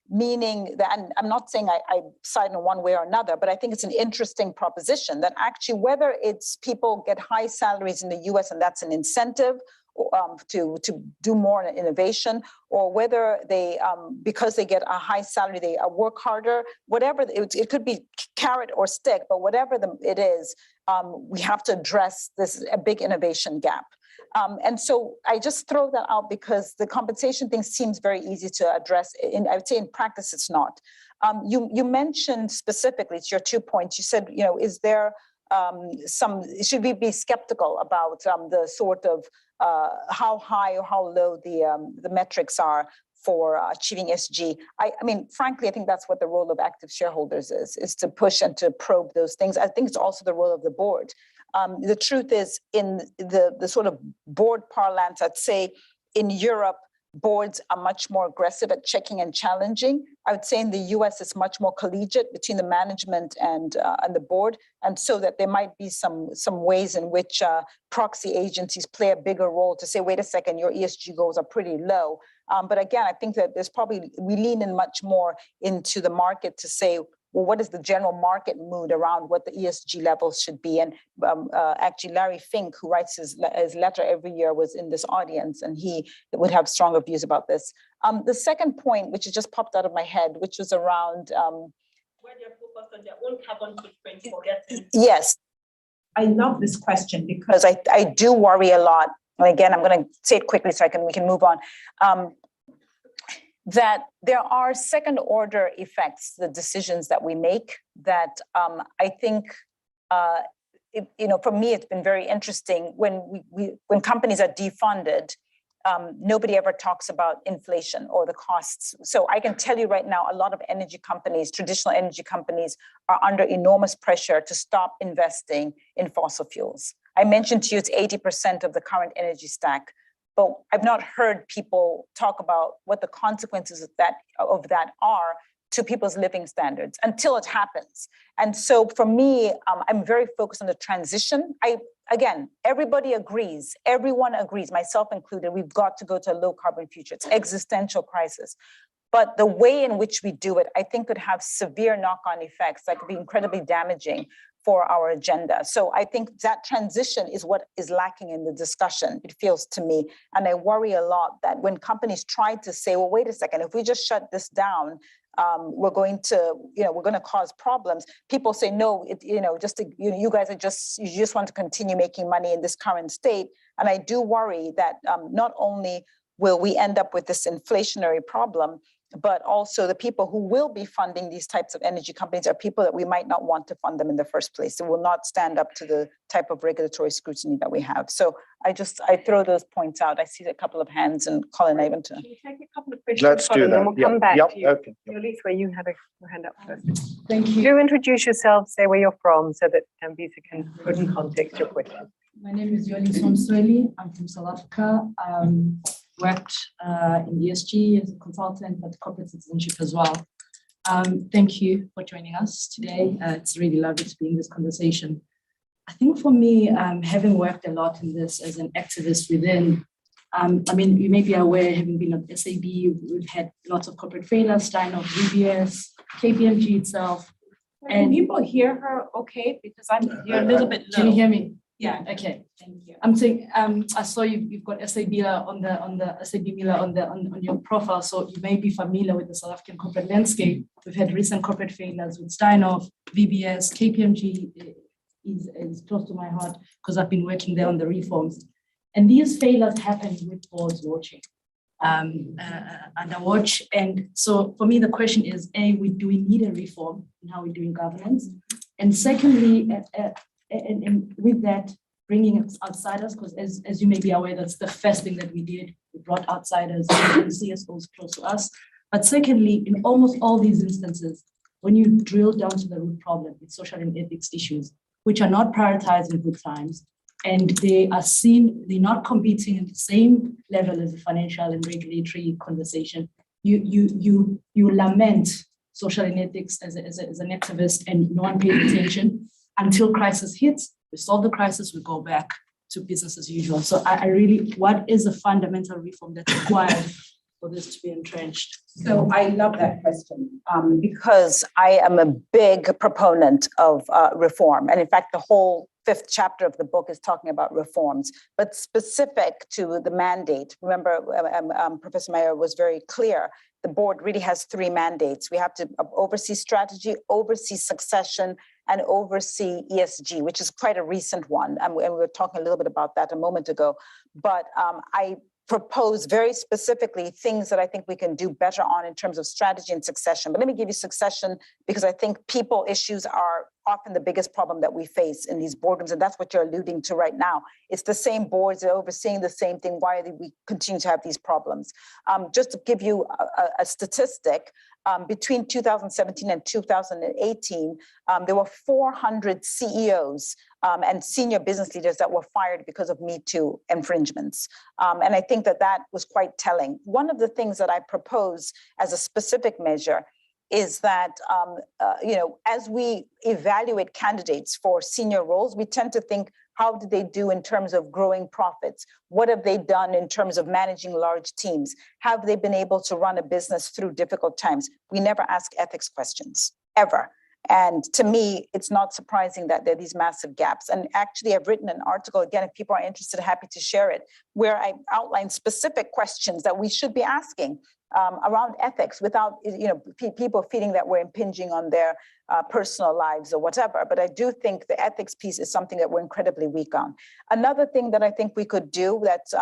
Meaning that, and I'm not saying I side in one way or another, but I think it's an interesting proposition that actually whether it's people get high salaries in the US and that's an incentive to do more in innovation, or whether they, because they get a high salary, they work harder, whatever, it could be carrot or stick, but whatever it is, we have to address this a big innovation gap. And so I just throw that out because the compensation thing seems very easy to address. I would say in practice, it's not. You mentioned specifically, it's your 2 points. You said, you know, is there should we be skeptical about the sort of how high or how low the metrics are for achieving SG? I mean, frankly, I think that's what the role of active shareholders is to push and to probe those things. I think it's also the role of the board. The truth is, in the sort of board parlance, I'd say in Europe, boards are much more aggressive at checking and challenging. I would say in the US, it's much more collegiate between the management and the board. And so that there might be some ways in which proxy agencies play a bigger role to say, wait a second, your ESG goals are pretty low. But again, I think that there's probably, we lean in much more into the market to say, well, what is the general market mood around what the ESG levels should be? And actually, Larry Fink, who writes his letter every year, was in this audience, and he would have stronger views about this. The second point, which has just popped out of my head, which was around when you're focused on their own carbon footprint, forgetting. Yes, I love this question because I do worry a lot. And again, I'm going to say it quickly so we can move on. That there are second order effects, the decisions that we make, that I think, you know, for me, it's been very interesting when when companies are defunded, nobody ever talks about inflation or the costs. So I can tell you right now, a lot of energy companies, traditional energy companies, are under enormous pressure to stop investing in fossil fuels. I mentioned to you it's 80% of the current energy stack. But I've not heard people talk about what the consequences of that are to people's living standards until it happens. And so for me, I'm very focused on the transition. Again, everybody agrees, everyone agrees, myself included, we've got to go to a low carbon future. It's existential crisis. But the way in which we do it, I think could have severe knock-on effects that could be incredibly damaging for our agenda. So I think that transition is what is lacking in the discussion, it feels to me. And I worry a lot that when companies try to say, well, wait a second, if we just shut this down, we're going to cause problems. People say, no, you guys are you just want to continue making money in this current state. And I do worry that not only will we end up with this inflationary problem, but also the people who will be funding these types of energy companies are people that we might not want to fund them in the first place. They will not stand up to the type of regulatory scrutiny that we have. So I throw those points out. I see a couple of hands, and Colin, I want to. Can we take a couple of questions? Let's do Colin, that. then we'll come back to you. Okay. Yolise, where you had your hand up first. Thank you. Do introduce yourself, say where you're from, so that Dambisa can put in context your question. My name is Yolise Msweli. I'm from South Africa. Worked in ESG as a consultant, but corporate citizenship as well. Thank you for joining us today. It's really lovely to be in this conversation. I think for me, having worked a lot in this as an activist within, I mean, you may be aware, having been at SAB, we've had lots of corporate failures, Steinoff, VBS, KPMG itself. And people hear her okay? Because you're a little bit low. Can you hear me? Yeah. Okay. Thank you. I'm saying, I saw you've got SAB on the SAB Miller on your profile, so you may be familiar with the South African corporate landscape. We've had recent corporate failures with Steinoff, VBS, KPMG is close to my heart because I've been working there on the reforms. And these failures happen with boards watching, under watch. And so for me, the question is, do we need a reform in how we're doing governance? And secondly, and with that, bringing outsiders, because as you may be aware, that's the first thing that we did. We brought outsiders and CSOs close to us. But secondly, in almost all these instances, when you drill down to the root problem, it's social and ethics issues, which are not prioritized in good times. And they are seen, they're not competing at the same level as the financial and regulatory conversation. You lament social and ethics as an activist, and no one pays attention until crisis hits. We solve the crisis, we go back to business as usual. So I really, what is the fundamental reform that's required for this to be entrenched? So I love that question because I am a big proponent of reform. And in fact, the whole 5th chapter of the book is talking about reforms, but specific to the mandate. Remember, Professor Mayer was very clear. The board really has 3 mandates. We have to oversee strategy, oversee succession, and oversee ESG, which is quite a recent one. And we were talking a little bit about that a moment ago. But I propose very specifically things that I think we can do better on in terms of strategy and succession. But let me give you succession because I think people issues are often the biggest problem that we face in these boardrooms. And that's what you're alluding to right now. It's the same boards, they're overseeing the same thing. Why do we continue to have these problems? Just to give you a statistic, between 2017 and 2018, there were 400 CEOs and senior business leaders that were fired because of Me Too infringements. And I think that was quite telling. One of the things that I propose as a specific measure is that, as we evaluate candidates for senior roles, we tend to think, how did they do in terms of growing profits? What have they done in terms of managing large teams? Have they been able to run a business through difficult times? We never ask ethics questions, ever. And to me, it's not surprising that there are these massive gaps. And actually, I've written an article, again, if people are interested, happy to share it, where I outline specific questions that we should be asking around ethics without people feeling that we're impinging on their personal lives or whatever. But I do think the ethics piece is something that we're incredibly weak on. Another thing that I think we could do that's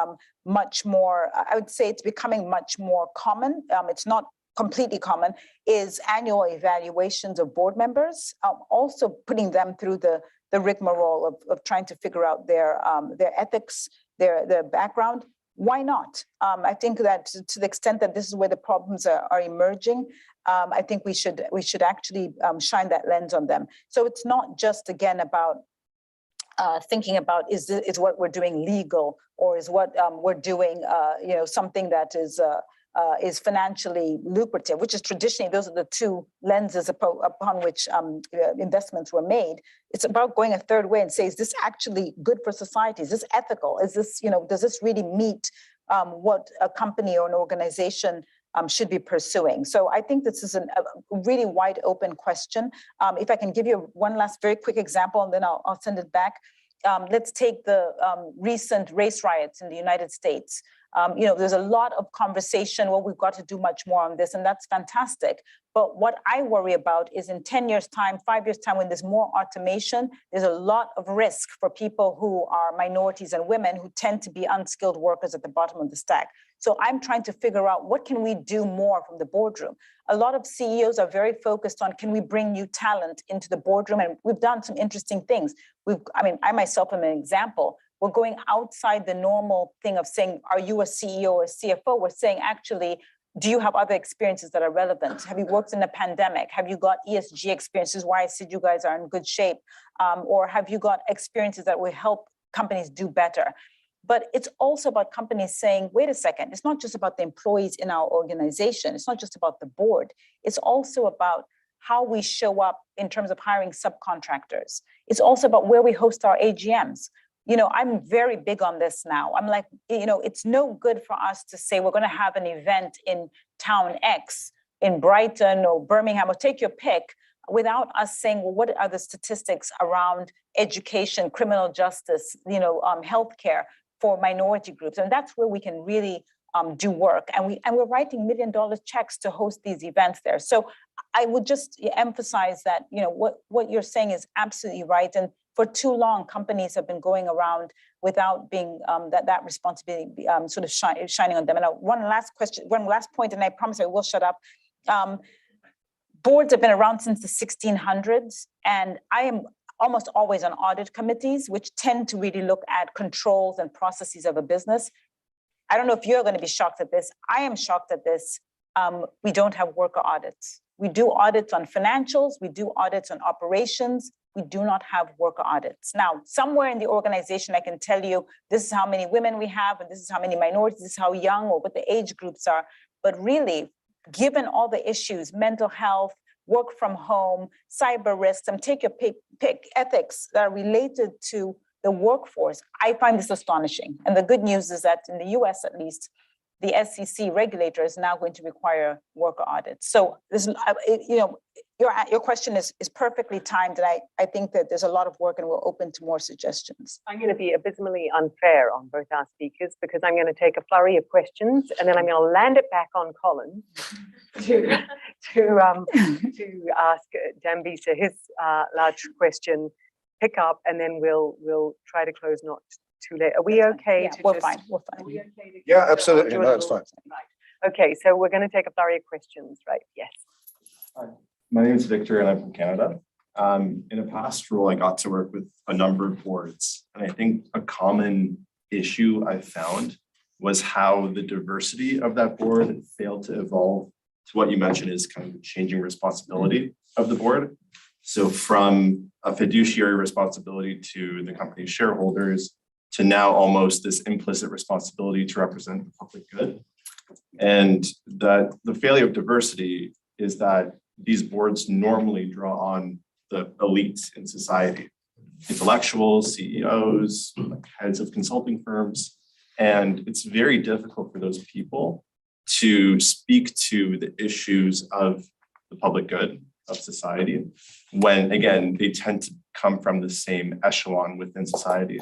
much more, I would say it's becoming much more common, it's not completely common, is annual evaluations of board members, also putting them through the rigmarole of trying to figure out their ethics, their background. Why not? I think that to the extent that this is where the problems are emerging, I think we should actually shine that lens on them. So it's not just, again, about thinking about is what we're doing legal, or is what we're doing something that is financially lucrative, which is traditionally, those are the 2 lenses upon which investments were made. It's about going a third way and say, is this actually good for society? Is this ethical? Is this, does this really meet what a company or an organization should be pursuing? So I think this is a really wide open question. If I can give you one last very quick example, and then I'll send it back. Let's take the recent race riots in the United States. There's a lot of conversation, well, we've got to do much more on this, and that's fantastic. But what I worry about is in 10 years' time, 5 years' time, when there's more automation, there's a lot of risk for people who are minorities and women who tend to be unskilled workers at the bottom of the stack. So I'm trying to figure out what can we do more from the boardroom. A lot of CEOs are very focused on, can we bring new talent into the boardroom? And we've done some interesting things. I myself am an example. We're going outside the normal thing of saying, are you a CEO or a CFO? We're saying, actually, do you have other experiences that are relevant? Have you worked in a pandemic? Have you got ESG experiences where I said you guys are in good shape? Or have you got experiences that will help companies do better? But it's also about companies saying, wait a second, it's not just about the employees in our organization. It's not just about the board. It's also about how we show up in terms of hiring subcontractors. It's also about where we host our AGMs. I'm very big on this now. I'm like, it's no good for us to say we're going to have an event in town X, in Brighton or Birmingham, or take your pick, without us saying, well, what are the statistics around education, criminal justice, healthcare for minority groups? And that's where we can really do work. And we're writing $1 million checks to host these events there. So I would just emphasize that, what you're saying is absolutely right. And for too long, companies have been going around without being that responsibility sort of shining on them. And one last point, and I promise I will shut up. Boards have been around since the 1600s, and I am almost always on audit committees, which tend to really look at controls and processes of a business. I don't know if you're going to be shocked at this. I am shocked at this. We don't have worker audits. We do audits on financials. We do audits on operations. We do not have worker audits. Now, somewhere in the organization, I can tell you, this is how many women we have, and this is how many minorities, this is how young or what the age groups are. But really, given all the issues, mental health, work from home, cyber risks, and take your pick, ethics that are related to the workforce, I find this astonishing. And the good news is that in the US, at least, the SEC regulator is now going to require worker audits. So this, your question is perfectly timed, and I think that there's a lot of work, and we're open to more suggestions. I'm going to be abysmally unfair on both our speakers, because I'm going to take a flurry of questions and then I'm going to land it back on Colin to ask Dambisa his large question, pick up, and then we'll try to close not too late. Are we okay? Yeah, we're fine. We're fine. Are we okay to Yeah, absolutely. No, it's fine. Right. Okay, so we're going to take a flurry of questions, right? Yes. Hi, my name is Victor and I'm from Canada. In a past role, I got to work with a number of boards, and I think a common issue I found was how the diversity of that board failed to evolve to what you mentioned is kind of the changing responsibility of the board. So from a fiduciary responsibility to the company's shareholders to now almost this implicit responsibility to represent the public good. And that the failure of diversity is that these boards normally draw on the elites in society, intellectuals, CEOs, heads of consulting firms. And it's very difficult for those people to speak to the issues of the public good of society when, again, they tend to come from the same echelon within society.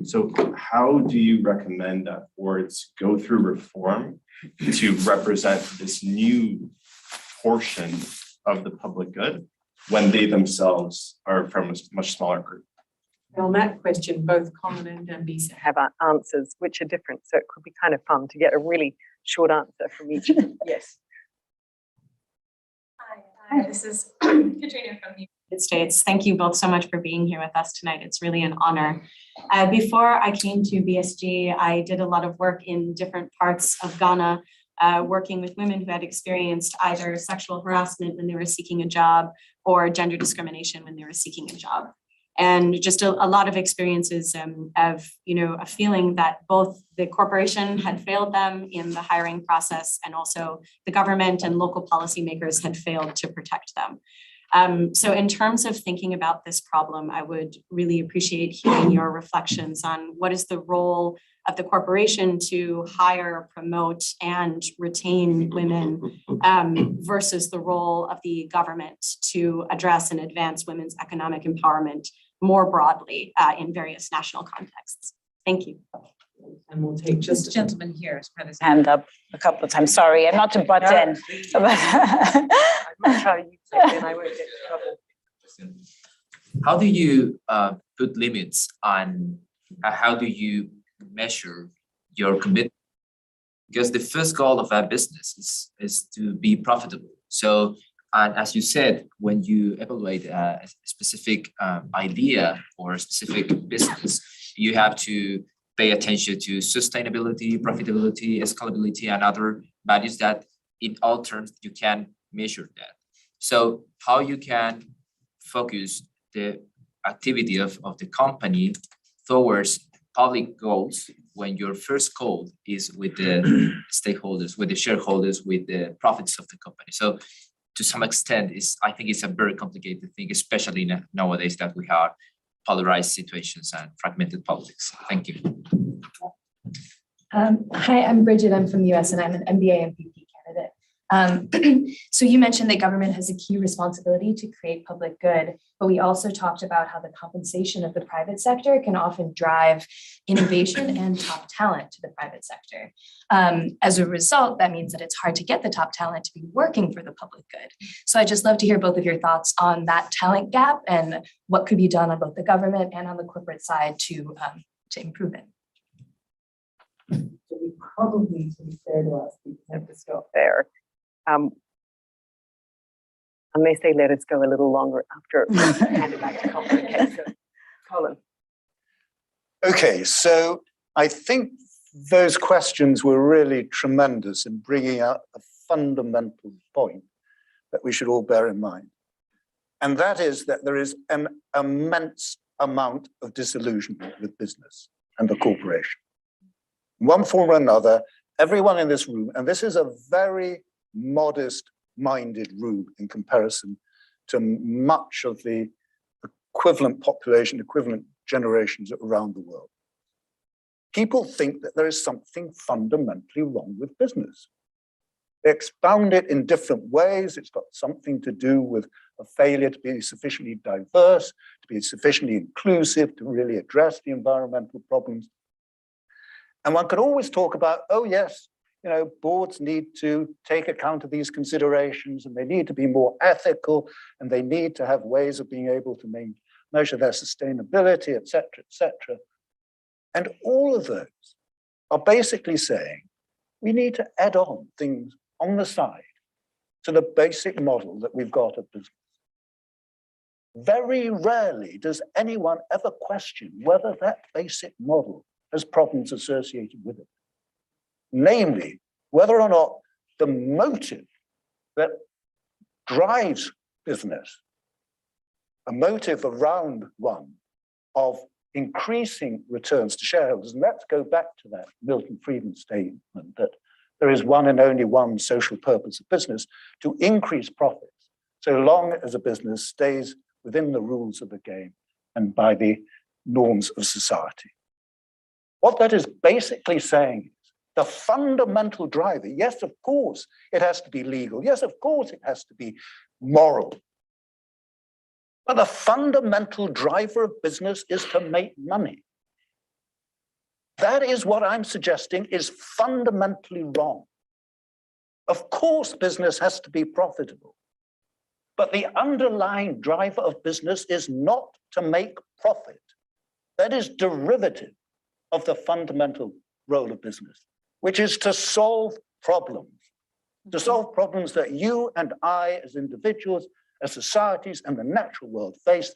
So how do you recommend that boards go through reform to represent this new portion of the public good when they themselves are from a much smaller group? On that question, both Colin and Dambisa Have answers which are different, so it could be kind of fun to get a really short answer from each of them. Yes. Hi, this is Katrina from the United States. Thank you both so much for being here with us tonight. It's really an honor. Before I came to BSG, I did a lot of work in different parts of Ghana, working with women who had experienced either sexual harassment when they were seeking a job or gender discrimination when they were seeking a job. And just a lot of experiences of, a feeling that both the corporation had failed them in the hiring process and also the government and local policymakers had failed to protect them. So in terms of thinking about this problem, I would really appreciate hearing your reflections on what is the role of the corporation to hire, promote, and retain women versus the role of the government to address and advance women's economic empowerment more broadly in various national contexts. Thank you. and we'll take just This gentleman here has had his hand up a couple of times. Sorry, and not to butt in. I'm not sure you say, and I won't get in trouble. How do you put limits on how do you measure your commitment because the first goal of our business is to be profitable. So, and as you said, when you evaluate a specific idea or a specific business, you have to pay attention to sustainability, profitability, scalability, and other values that in all terms you can measure that. So how you can focus the activity of the company towards public goals when your first goal is with the stakeholders, with the shareholders, with the profits of the company. So to some extent, I think it's a very complicated thing, especially nowadays that we have polarized situations and fragmented politics. Thank you. Hi, I'm Bridget. I'm from the US and I'm an MBA MPP candidate. So you mentioned that government has a key responsibility to create public good, but we also talked about how the compensation of the private sector can often drive innovation and top talent to the private sector. As a result, that means that it's hard to get the top talent to be working for the public good. So I'd just love to hear both of your thoughts on that talent gap and what could be done on both the government and on the corporate side to improve it. So we probably, to be fair to us, we have to stop there. Unless they let us go a little longer after hand it back to Colin. Okay, so Colin. Okay, so I think those questions were really tremendous in bringing out a fundamental point that we should all bear in mind. And that is that there is an immense amount of disillusionment with business and the corporation. In one form or another, everyone in this room, and this is a very modest-minded room in comparison to much of the equivalent population, equivalent generations around the world. People think that there is something fundamentally wrong with business. They expound it in different ways. It's got something to do with a failure to be sufficiently diverse, to be sufficiently inclusive, to really address the environmental problems. And one could always talk about, oh yes, you know, boards need to take account of these considerations and they need to be more ethical and they need to have ways of being able to measure their sustainability, et cetera, and all of those are basically saying we need to add on things on the side to the basic model that we've got of business. Very rarely does anyone ever question whether that basic model has problems associated with it. Namely, whether or not the motive that drives business, a motive around one of increasing returns to shareholders, and let's go back to that Milton Friedman statement that there is one and only one social purpose of business, to increase profits, so long as a business stays within the rules of the game and by the norms of society. What that is basically saying is the fundamental driver, yes, of course, it has to be legal. Yes, of course, it has to be moral. But the fundamental driver of business is to make money. That is what I'm suggesting is fundamentally wrong. Of course, business has to be profitable. But the underlying driver of business is not to make profit. That is derivative of the fundamental role of business, which is to solve problems that you and I as individuals, as societies and the natural world face,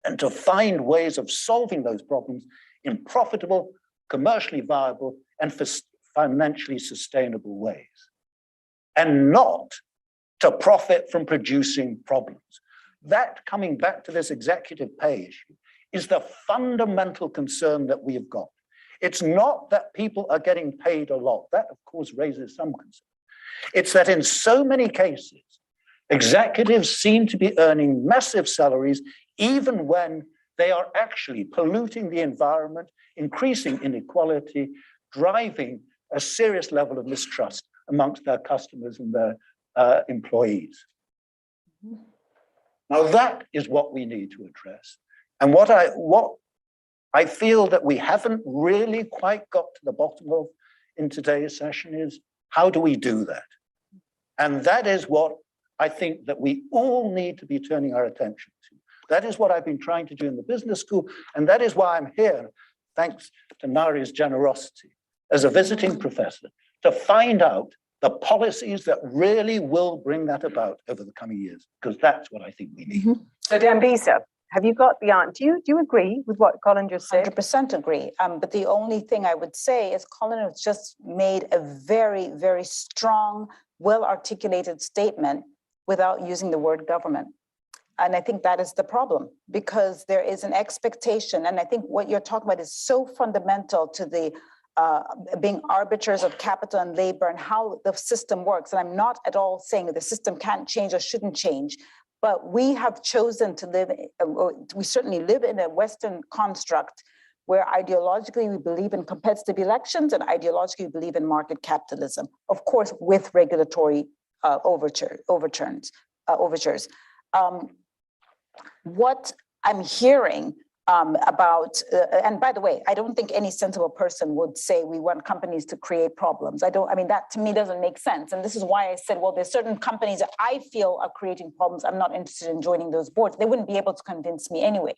and to find ways of solving those problems in profitable, commercially viable, and financially sustainable ways, and not to profit from producing problems. That, coming back to this executive pay issue, is the fundamental concern that we have got. It's not that people are getting paid a lot. That, of course, raises some concern. It's that in so many cases, executives seem to be earning massive salaries even when they are actually polluting the environment, increasing inequality, driving a serious level of mistrust amongst their customers and their employees. Now, that is what we need to address. And what I feel that we haven't really quite got to the bottom of in today's session is, how do we do that? And that is what I think that we all need to be turning our attention to. That is what I've been trying to do in the business school. And that is why I'm here, thanks to Ngaire's generosity, as a visiting professor, to find out the policies that really will bring that about over the coming years, because that's what I think we need. So Dambisa, have you got the answer? Do you agree with what Colin just said? 100% agree. But the only thing I would say is Colin has just made a very, very strong, well-articulated statement without using the word government. And I think that is the problem, because there is an expectation. And I think what you're talking about is so fundamental to the being arbiters of capital and labor and how the system works. And I'm not at all saying that the system can't change or shouldn't change, but we have chosen to live, we certainly live in a Western construct where ideologically we believe in competitive elections and ideologically we believe in market capitalism, of course, with regulatory overtures. What I'm hearing about, and by the way, I don't think any sensible person would say we want companies to create problems. I mean, that to me doesn't make sense. And this is why I said, well, there's certain companies that I feel are creating problems. I'm not interested in joining those boards. They wouldn't be able to convince me anyway.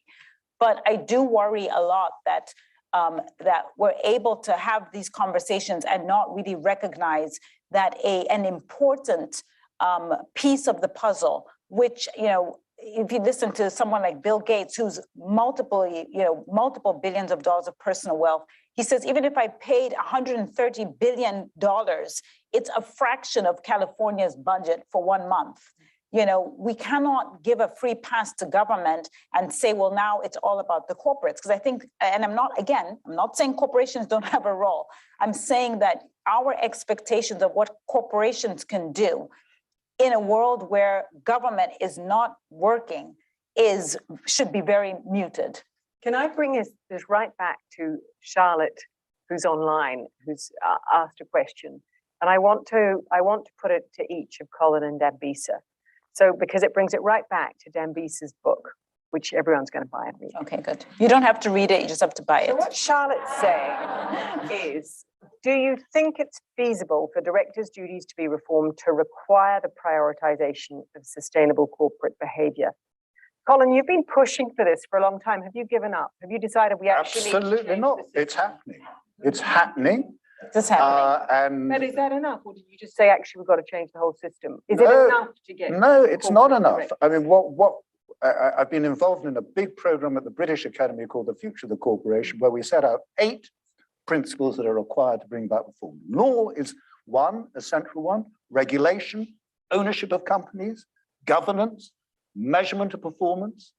But I do worry a lot that that we're able to have these conversations and not really recognize that an important piece of the puzzle, which, you know, if you listen to someone like Bill Gates, who's multiple billions of dollars of personal wealth, he says, even if I paid $130 billion, it's a fraction of California's budget for 1 month. You know, we cannot give a free pass to government and say, well, now it's all about the corporates. Because I think, and I'm not saying corporations don't have a role. I'm saying that our expectations of what corporations can do in a world where government is not working should be very muted. Can I bring this right back to Charlotte, who's online, who's asked a question, and I want to put it to each of Colin and Dambisa. So because it brings it right back to Dambisa's book, which everyone's going to buy and read. Okay, good. You don't have to read it; you just have to buy it. So what Charlotte's saying is, do you think it's feasible for directors' duties to be reformed to require the prioritization of sustainable corporate behavior? Colin, you've been pushing for this for a long time. Have you given up? Have you decided we actually Absolutely not. It's happening. It's happening. It's happening. But is that enough, or did you just say actually we've got to change the whole system? Is it enough to get? No, it's not enough. I mean, I've been involved in a big program at the British Academy called The Future of the Corporation, where we set out 8 principles that are required to bring about reform. Law is one, a central one. Regulation, ownership of companies, governance, measurement of performance.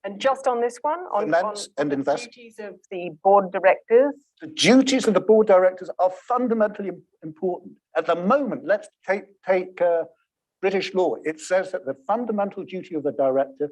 And just on this one, on the duties of the board directors? The duties of the board directors are fundamentally important. At the moment, let's take British law. It says that the fundamental duty of the director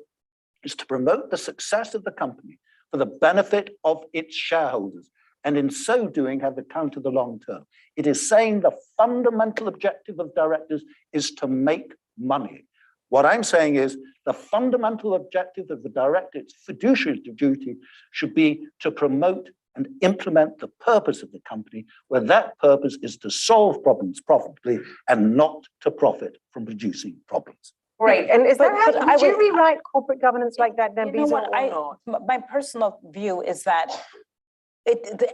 is to promote the success of the company for the benefit of its shareholders, and in so doing have the count of the long term. It is saying the fundamental objective of directors is to make money. What I'm saying is the fundamental objective of the director, its fiduciary duty, should be to promote and implement the purpose of the company, where that purpose is to solve problems profitably and not to profit from producing problems. Great. And is would you rewrite corporate governance like that, then? You know what, my personal view is that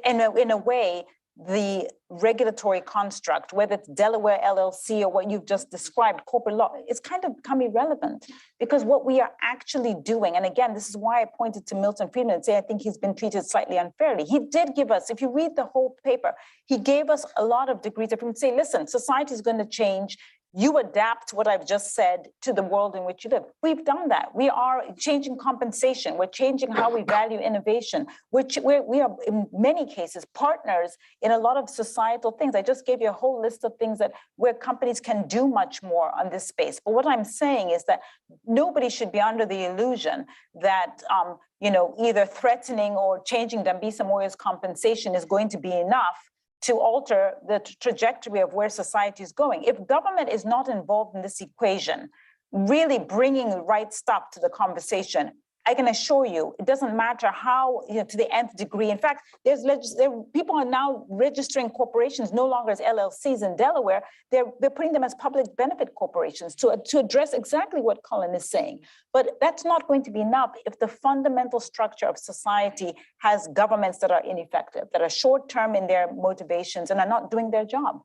in a way, the regulatory construct, whether it's Delaware LLC or what you've just described, corporate law, it's kind of become irrelevant, because what we are actually doing, and again, this is why I pointed to Milton Friedman and say I think he's been treated slightly unfairly. He did give us, if you read the whole paper, he gave us a lot of degrees of freedom to say, listen, society is going to change. You adapt what I've just said to the world in which you live. We've done that. We are changing compensation. We're changing how we value innovation, which we are in many cases partners in a lot of societal things. I just gave you a whole list of things where companies can do much more on this space. But what I'm saying is that nobody should be under the illusion that either threatening or changing Dambisa Moyo's compensation is going to be enough to alter the trajectory of where society is going. If government is not involved in this equation, really bringing the right stuff to the conversation, I can assure you, it doesn't matter how, to the nth degree. In fact, people are now registering corporations no longer as LLCs in Delaware. They're putting them as public benefit corporations to address exactly what Colin is saying. But that's not going to be enough if the fundamental structure of society has governments that are ineffective, that are short-term in their motivations and are not doing their job.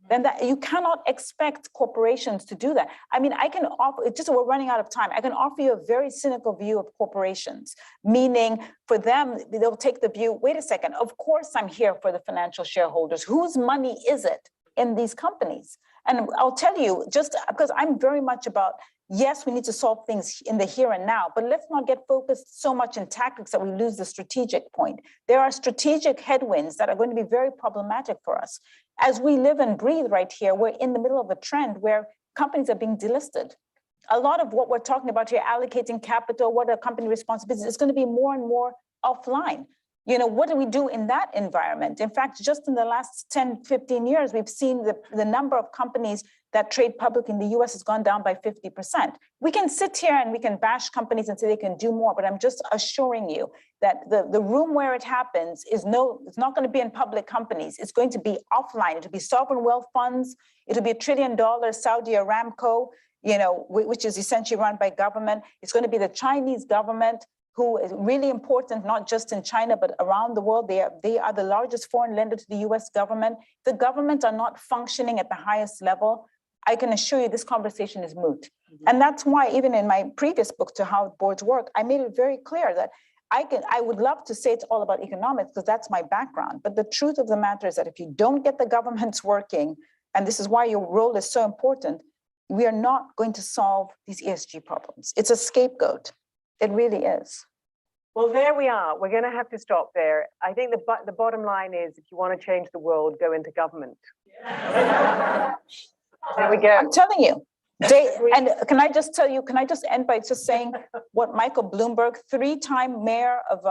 Then you cannot expect corporations to do that. I mean, I can offer, we're running out of time. I can offer you a very cynical view of corporations, meaning for them, they'll take the view, wait a second, of course I'm here for the financial shareholders. Whose money is it in these companies? And I'll tell you, just because I'm very much about, yes, we need to solve things in the here and now, but let's not get focused so much in tactics that we lose the strategic point. There are strategic headwinds that are going to be very problematic for us. As we live and breathe right here, we're in the middle of a trend where companies are being delisted. A lot of what we're talking about here, allocating capital, what are company responsibilities, is going to be more and more offline. What do we do in that environment? In fact, just in the last 10, 15 years, we've seen the number of companies that trade public in the US has gone down by 50%. We can sit here and we can bash companies and say they can do more, but I'm just assuring you that the room where it happens it's not going to be in public companies. It's going to be offline. It'll be sovereign wealth funds. It'll be $1 trillion Saudi Aramco, which is essentially run by government. It's going to be the Chinese government, who is really important, not just in China, but around the world. They are the largest foreign lender to the US government. The governments are not functioning at the highest level. I can assure you this conversation is moot. Mm-hmm. And that's why even in my previous book, To How Boards Work, I made it very clear that I would love to say it's all about economics because that's my background. But the truth of the matter is that if you don't get the governments working, and this is why your role is so important, we are not going to solve these ESG problems. It's a scapegoat. It really is. Well, there we are. We're going to have to stop there. I think the bottom line is, if you want to change the world, go into government. There we go. I'm telling you. And can I just end by just saying what Michael Bloomberg, 3-time mayor of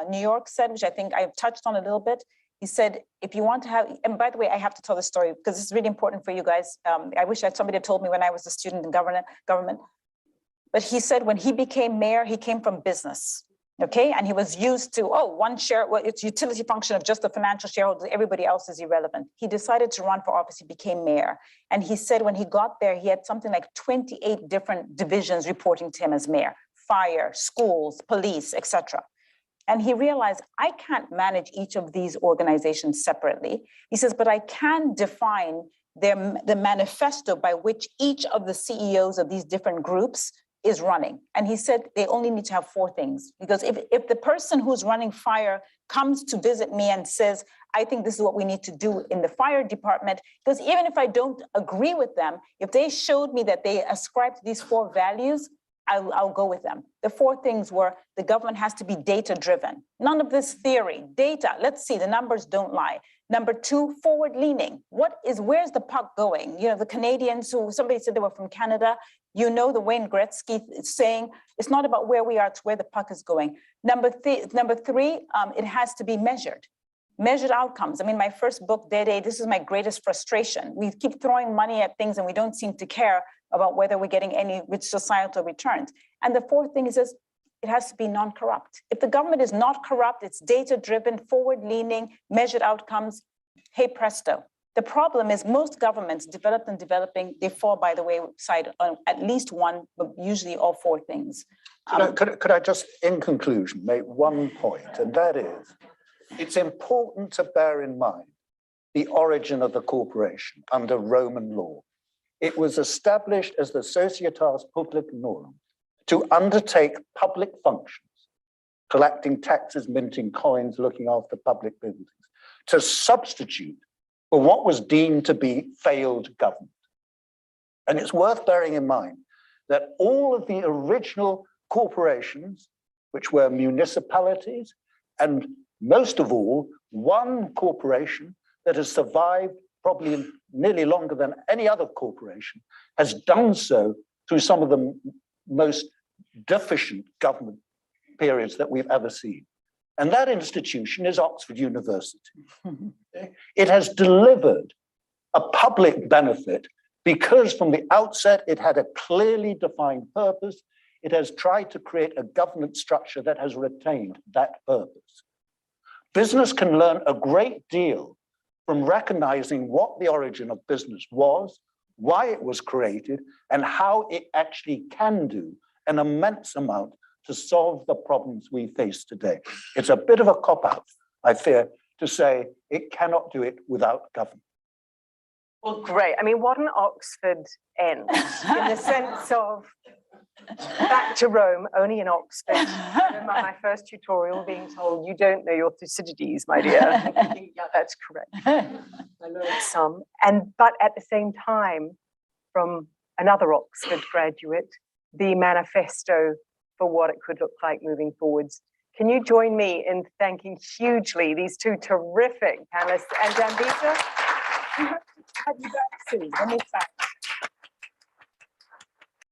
New York, said, which I think I've touched on a little bit. He said, if you want to have, and by the way, I have to tell the story because it's really important for you guys. I wish somebody had told me when I was a student in government. But he said when he became mayor, he came from business, okay? And he was used to, one share, it's utility function of just the financial shareholders, everybody else is irrelevant. He decided to run for office, he became mayor. And he said when he got there, he had something like 28 different divisions reporting to him as mayor: fire, schools, police, etc. And he realized, I can't manage each of these organizations separately. He says, but I can define the manifesto by which each of the CEOs of these different groups is running. And he said they only need to have 4 things. Because if the person who's running fire comes to visit me and says, I think this is what we need to do in the fire department, because even if I don't agree with them, if they showed me that they ascribe to these 4 values, I'll go with them. The 4 things were the government has to be data-driven. None of this theory, data. Let's see, the numbers don't lie. Number 2, forward-leaning. Where's the puck going? The Canadians somebody said they were from Canada. The Wayne Gretzky saying, it's not about where we are, it's where the puck is going. Number 3, it has to be measured. Measured outcomes. I mean, my first book, Day, this is my greatest frustration. We keep throwing money at things and we don't seem to care about whether we're getting any societal returns. And the 4th thing is it has to be non-corrupt. If the government is not corrupt, it's data-driven, forward-leaning, measured outcomes, hey presto. The problem is most governments, developed and developing, they fall by the wayside on at least one, but usually all 4 things. Could I just, in conclusion, make one point, and that is, it's important to bear in mind the origin of the corporation under Roman law. It was established as the Societas Publicorum to undertake public functions, collecting taxes, minting coins, looking after public buildings, to substitute for what was deemed to be failed government. And it's worth bearing in mind that all of the original corporations, which were municipalities, and most of all, one corporation that has survived probably nearly longer than any other corporation, has done so through some of the most deficient government periods that we've ever seen. And that institution is Oxford University. It has delivered a public benefit because from the outset, it had a clearly defined purpose. it has tried to create a governance structure that has retained that purpose. Business can learn a great deal from recognizing what the origin of business was, why it was created, and how it actually can do an immense amount to solve the problems we face today. It's a bit of a cop-out, I fear, to say it cannot do it without government. Well, great. I mean, what an Oxford end in the sense of back to Rome, only in Oxford. I remember my first tutorial being told, you don't know your Thucydides, my dear. And thinking, yeah, that's correct. I learned some. But at the same time, from another Oxford graduate, the manifesto for what it could look like moving forwards. Can you join me in thanking hugely these two terrific panelists? And Dambisa, have you back soon? Let me thank